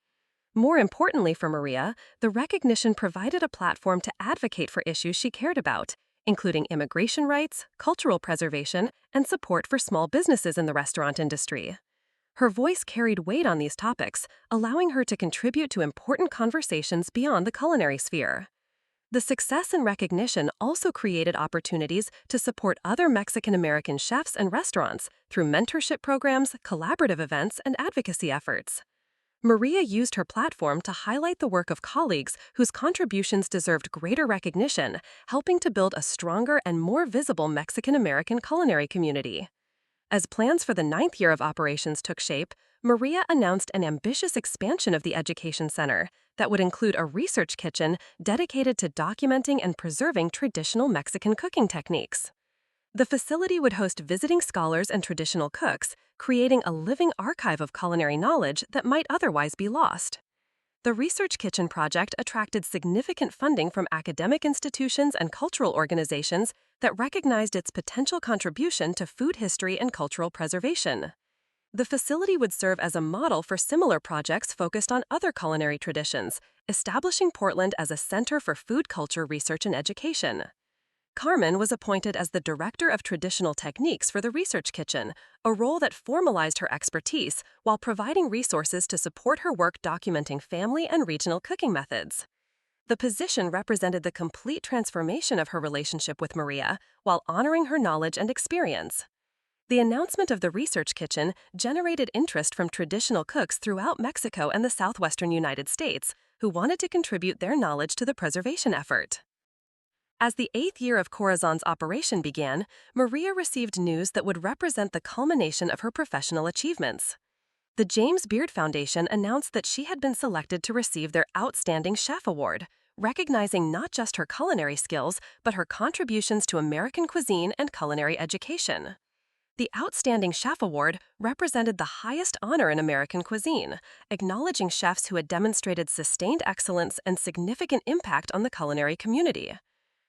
More importantly for Maria, the recognition provided a platform to advocate for issues she cared about, including immigration rights, cultural preservation, and support for small businesses in the restaurant industry. Her voice carried weight on these topics, allowing her to contribute to important conversations beyond the culinary sphere. The success and recognition also created opportunities to support other Mexican-American chefs and restaurants through mentorship programs, collaborative events, and advocacy efforts. Maria used her platform to highlight the work of colleagues whose contributions deserved greater recognition, helping to build a stronger and more visible Mexican-American culinary community. As plans for the 9th year of operations took shape, Maria announced an ambitious expansion of the education center that would include a research kitchen dedicated to documenting and preserving traditional Mexican cooking techniques. The facility would host visiting scholars and traditional cooks, creating a living archive of culinary knowledge that might otherwise be lost. The Research Kitchen project attracted significant funding from academic institutions and cultural organizations that recognized its potential contribution to food history and cultural preservation. The facility would serve as a model for similar projects focused on other culinary traditions, establishing Portland as a center for food culture research and education. Carmen was appointed as the Director of Traditional Techniques for the Research Kitchen, a role that formalized her expertise while providing resources to support her work documenting family and regional cooking methods. The position represented the complete transformation of her relationship with Maria while honoring her knowledge and experience. The announcement of the Research Kitchen generated interest from traditional cooks throughout Mexico and the southwestern United States who wanted to contribute their knowledge to the preservation effort. As the 8th year of Corazon's operation began, Maria received news that would represent the culmination of her professional achievements. The James Beard Foundation announced that she had been selected to receive their Outstanding Chef Award, recognizing not just her culinary skills, but her contributions to American cuisine and culinary education. The Outstanding Chef Award represented the highest honor in American cuisine, acknowledging chefs who had demonstrated sustained excellence and significant impact on the culinary community.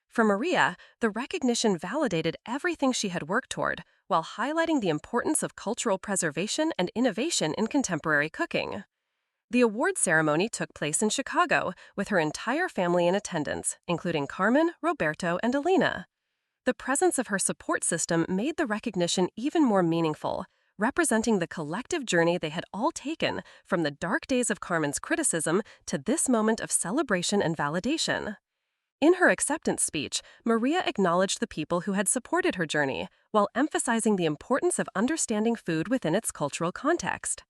For Maria, the recognition validated everything she had worked toward, while highlighting the importance of cultural preservation and innovation in contemporary cooking. The award ceremony took place in Chicago, with her entire family in attendance, including Carmen, Roberto, and Alina. The presence of her support system made the recognition even more meaningful, representing the collective journey they had all taken from the dark days of Carmen's criticism to this moment of celebration and validation. In her acceptance speech, Maria acknowledged the people who had supported her journey, while emphasizing the importance of understanding food within its cultural context.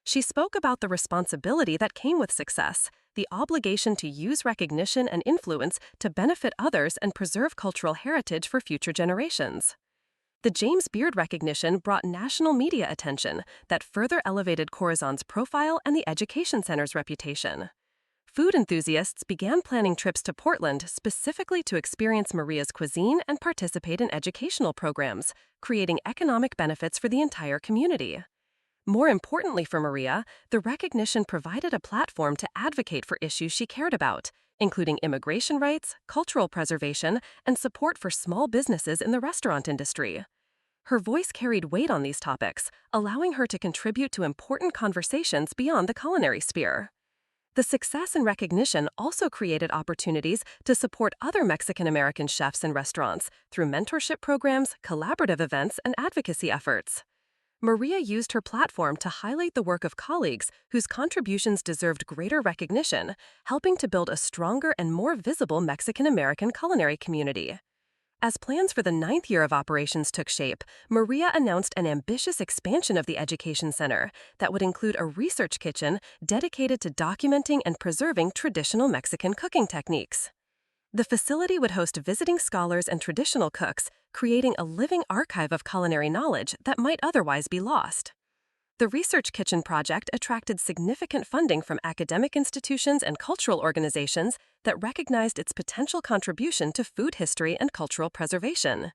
She spoke about the responsibility that came with success, the obligation to use recognition and influence to benefit others and preserve cultural heritage for future generations. The James Beard recognition brought national media attention that further elevated Corazon's profile and the education center's reputation. Food enthusiasts began planning trips to Portland specifically to experience Maria's cuisine and participate in educational programs, creating economic benefits for the entire community. More importantly for Maria, the recognition provided a platform to advocate for issues she cared about, including immigration rights, cultural preservation, and support for small businesses in the restaurant industry. Her voice carried weight on these topics, allowing her to contribute to important conversations beyond the culinary sphere. The success and recognition also created opportunities to support other Mexican-American chefs and restaurants through mentorship programs, collaborative events, and advocacy efforts. Maria used her platform to highlight the work of colleagues whose contributions deserved greater recognition, helping to build a stronger and more visible Mexican-American culinary community. As plans for the 9th year of operations took shape, Maria announced an ambitious expansion of the education center that would include a research kitchen dedicated to documenting and preserving traditional Mexican cooking techniques. The facility would host visiting scholars and traditional cooks, creating a living archive of culinary knowledge that might otherwise be lost. The Research Kitchen project attracted significant funding from academic institutions and cultural organizations that recognized its potential contribution to food history and cultural preservation.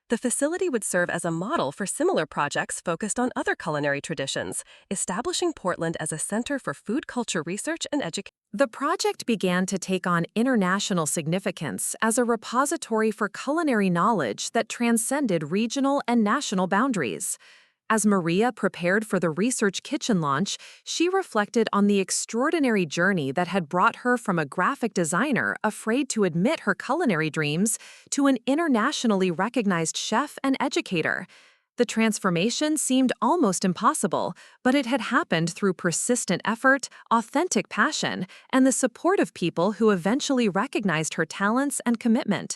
The facility would serve as a model for similar projects focused on other culinary traditions, establishing Portland as a center for food culture research and education. The project began to take on international significance as a repository for culinary knowledge that transcended regional and national boundaries. As Maria prepared for the Research Kitchen launch, she reflected on the extraordinary journey that had brought her from a graphic designer afraid to admit her culinary dreams to an internationally recognized chef and educator. The transformation seemed almost impossible, but it had happened through persistent effort, authentic passion, and the support of people who eventually recognized her talents and commitment.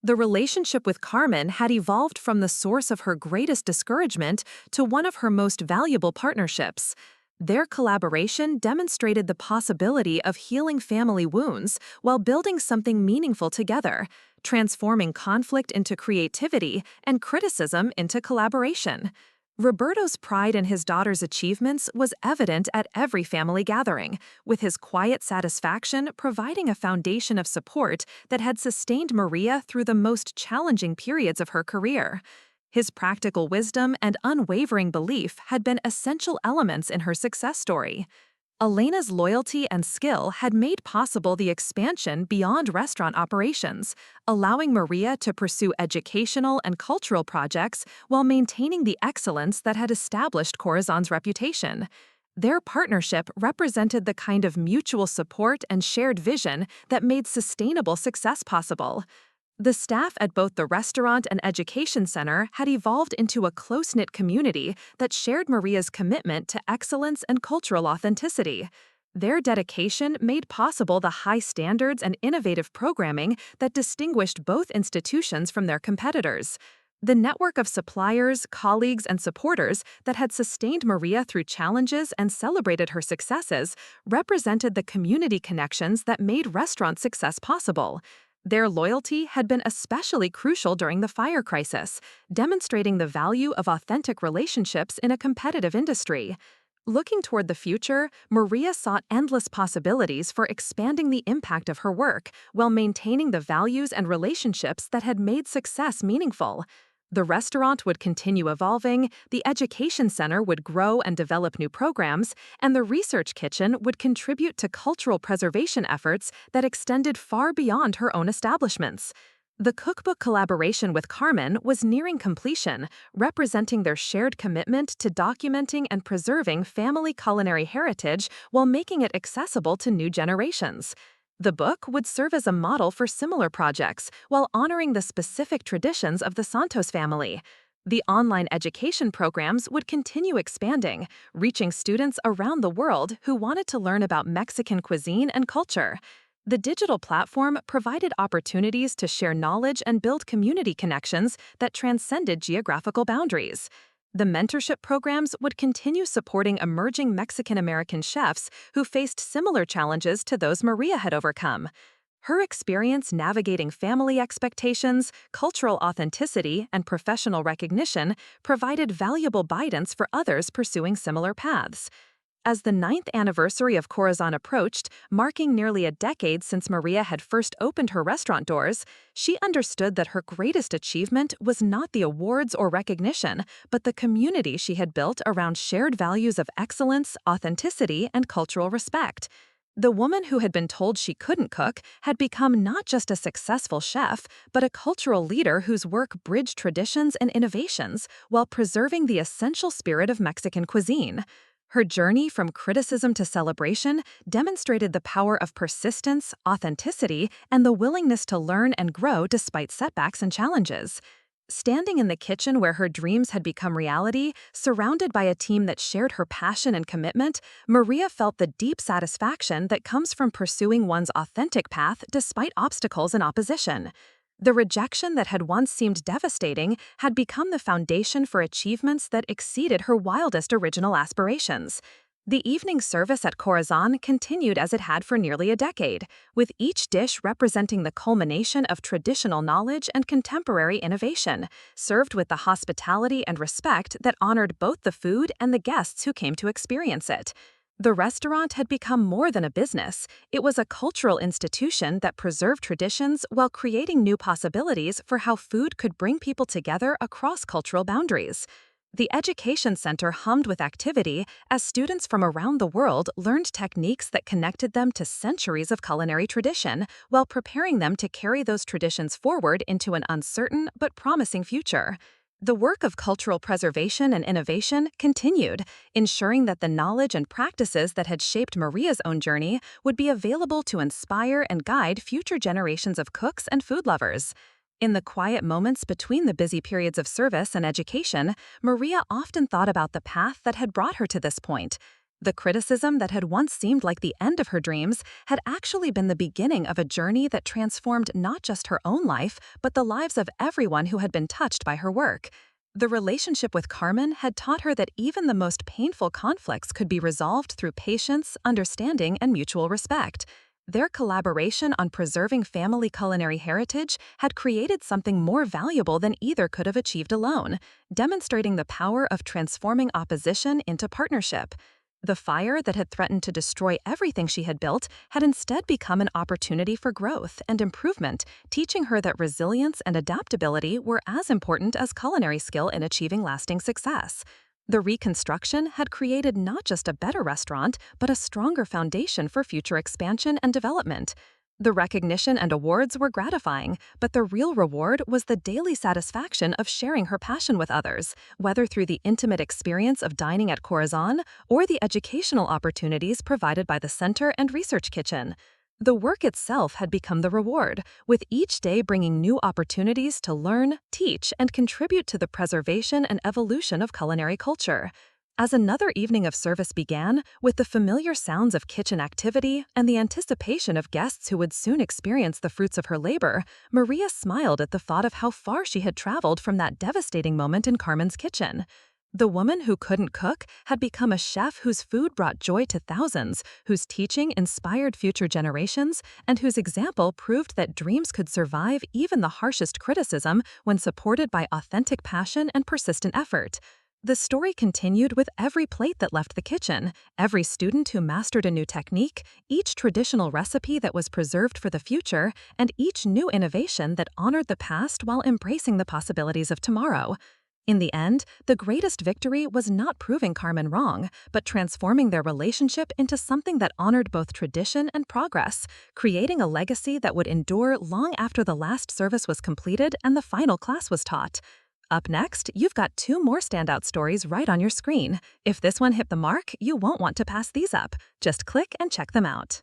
The relationship with Carmen had evolved from the source of her greatest discouragement to one of her most valuable partnerships. Their collaboration demonstrated the possibility of healing family wounds while building something meaningful together, transforming conflict into creativity and criticism into collaboration. Roberto's pride in his daughter's achievements was evident at every family gathering, with his quiet satisfaction providing a foundation of support that had sustained Maria through the most challenging periods of her career. His practical wisdom and unwavering belief had been essential elements in her success story. Elena's loyalty and skill had made possible the expansion beyond restaurant operations, allowing Maria to pursue educational and cultural projects while maintaining the excellence that had established Corazon's reputation. Their partnership represented the kind of mutual support and shared vision that made sustainable success possible. The staff at both the restaurant and education center had evolved into a close-knit community that shared Maria's commitment to excellence and cultural authenticity. Their dedication made possible the high standards and innovative programming that distinguished both institutions from their competitors. The network of suppliers, colleagues, and supporters that had sustained Maria through challenges and celebrated her successes represented the community connections that made restaurant success possible. Their loyalty had been especially crucial during the fire crisis, demonstrating the value of authentic relationships in a competitive industry. Looking toward the future, Maria sought endless possibilities for expanding the impact of her work while maintaining the values and relationships that had made success meaningful. The restaurant would continue evolving, the education center would grow and develop new programs, and the research kitchen would contribute to cultural preservation efforts that extended far beyond her own establishments. The cookbook collaboration with Carmen was nearing completion, representing their shared commitment to documenting and preserving family culinary heritage while making it accessible to new generations. The book would serve as a model for similar projects while honoring the specific traditions of the Santos family. The online education programs would continue expanding, reaching students around the world who wanted to learn about Mexican cuisine and culture. The digital platform provided opportunities to share knowledge and build community connections that transcended geographical boundaries. The mentorship programs would continue supporting emerging Mexican-American chefs who faced similar challenges to those Maria had overcome. Her experience navigating family expectations, cultural authenticity, and professional recognition provided valuable guidance for others pursuing similar paths. As the 9th anniversary of Corazón approached, marking nearly a decade since Maria had first opened her restaurant doors, she understood that her greatest achievement was not the awards or recognition, but the community she had built around shared values of excellence, authenticity, and cultural respect. The woman who had been told she couldn't cook had become not just a successful chef, but a cultural leader whose work bridged traditions and innovations while preserving the essential spirit of Mexican cuisine. Her journey from criticism to celebration demonstrated the power of persistence, authenticity, and the willingness to learn and grow despite setbacks and challenges. Standing in the kitchen where her dreams had become reality, surrounded by a team that shared her passion and commitment, Maria felt the deep satisfaction that comes from pursuing one's authentic path despite obstacles and opposition. The rejection that had once seemed devastating had become the foundation for achievements that exceeded her wildest original aspirations. The evening service at Corazón continued as it had for nearly a decade, with each dish representing the culmination of traditional knowledge and contemporary innovation, served with the hospitality and respect that honored both the food and the guests who came to experience it. The restaurant had become more than a business. It was a cultural institution that preserved traditions while creating new possibilities for how food could bring people together across cultural boundaries. The education center hummed with activity as students from around the world learned techniques that connected them to centuries of culinary tradition while preparing them to carry those traditions forward into an uncertain but promising future. The work of cultural preservation and innovation continued, ensuring that the knowledge and practices that had shaped Maria's own journey would be available to inspire and guide future generations of cooks and food lovers. In the quiet moments between the busy periods of service and education, Maria often thought about the path that had brought her to this point. The criticism that had once seemed like the end of her dreams had actually been the beginning of a journey that transformed not just her own life, but the lives of everyone who had been touched by her work. The relationship with Carmen had taught her that even the most painful conflicts could be resolved through patience, understanding, and mutual respect. Their collaboration on preserving family culinary heritage had created something more valuable than either could have achieved alone, demonstrating the power of transforming opposition into partnership. The fire that had threatened to destroy everything she had built had instead become an opportunity for growth and improvement, teaching her that resilience and adaptability were as important as culinary skill in achieving lasting success. The reconstruction had created not just a better restaurant, but a stronger foundation for future expansion and development. The recognition and awards were gratifying, but the real reward was the daily satisfaction of sharing her passion with others, whether through the intimate experience of dining at Corazón or the educational opportunities provided by the center and research kitchen. The work itself had become the reward, with each day bringing new opportunities to learn, teach, and contribute to the preservation and evolution of culinary culture. As another evening of service began, with the familiar sounds of kitchen activity and the anticipation of guests who would soon experience the fruits of her labor, Maria smiled at the thought of how far she had traveled from that devastating moment in Carmen's kitchen. The woman who couldn't cook had become a chef whose food brought joy to thousands, whose teaching inspired future generations, and whose example proved that dreams could survive even the harshest criticism when supported by authentic passion and persistent effort. The story continued with every plate that left the kitchen, every student who mastered a new technique, each traditional recipe that was preserved for the future, and each new innovation that honored the past while embracing the possibilities of tomorrow. In the end, the greatest victory was not proving Carmen wrong, but transforming their relationship into something that honored both tradition and progress, creating a legacy that would endure long after the last service was completed and the final class was taught. Up next, you've got 2 more standout stories right on your screen. If this one hit the mark, you won't want to pass these up. Just click and check them out.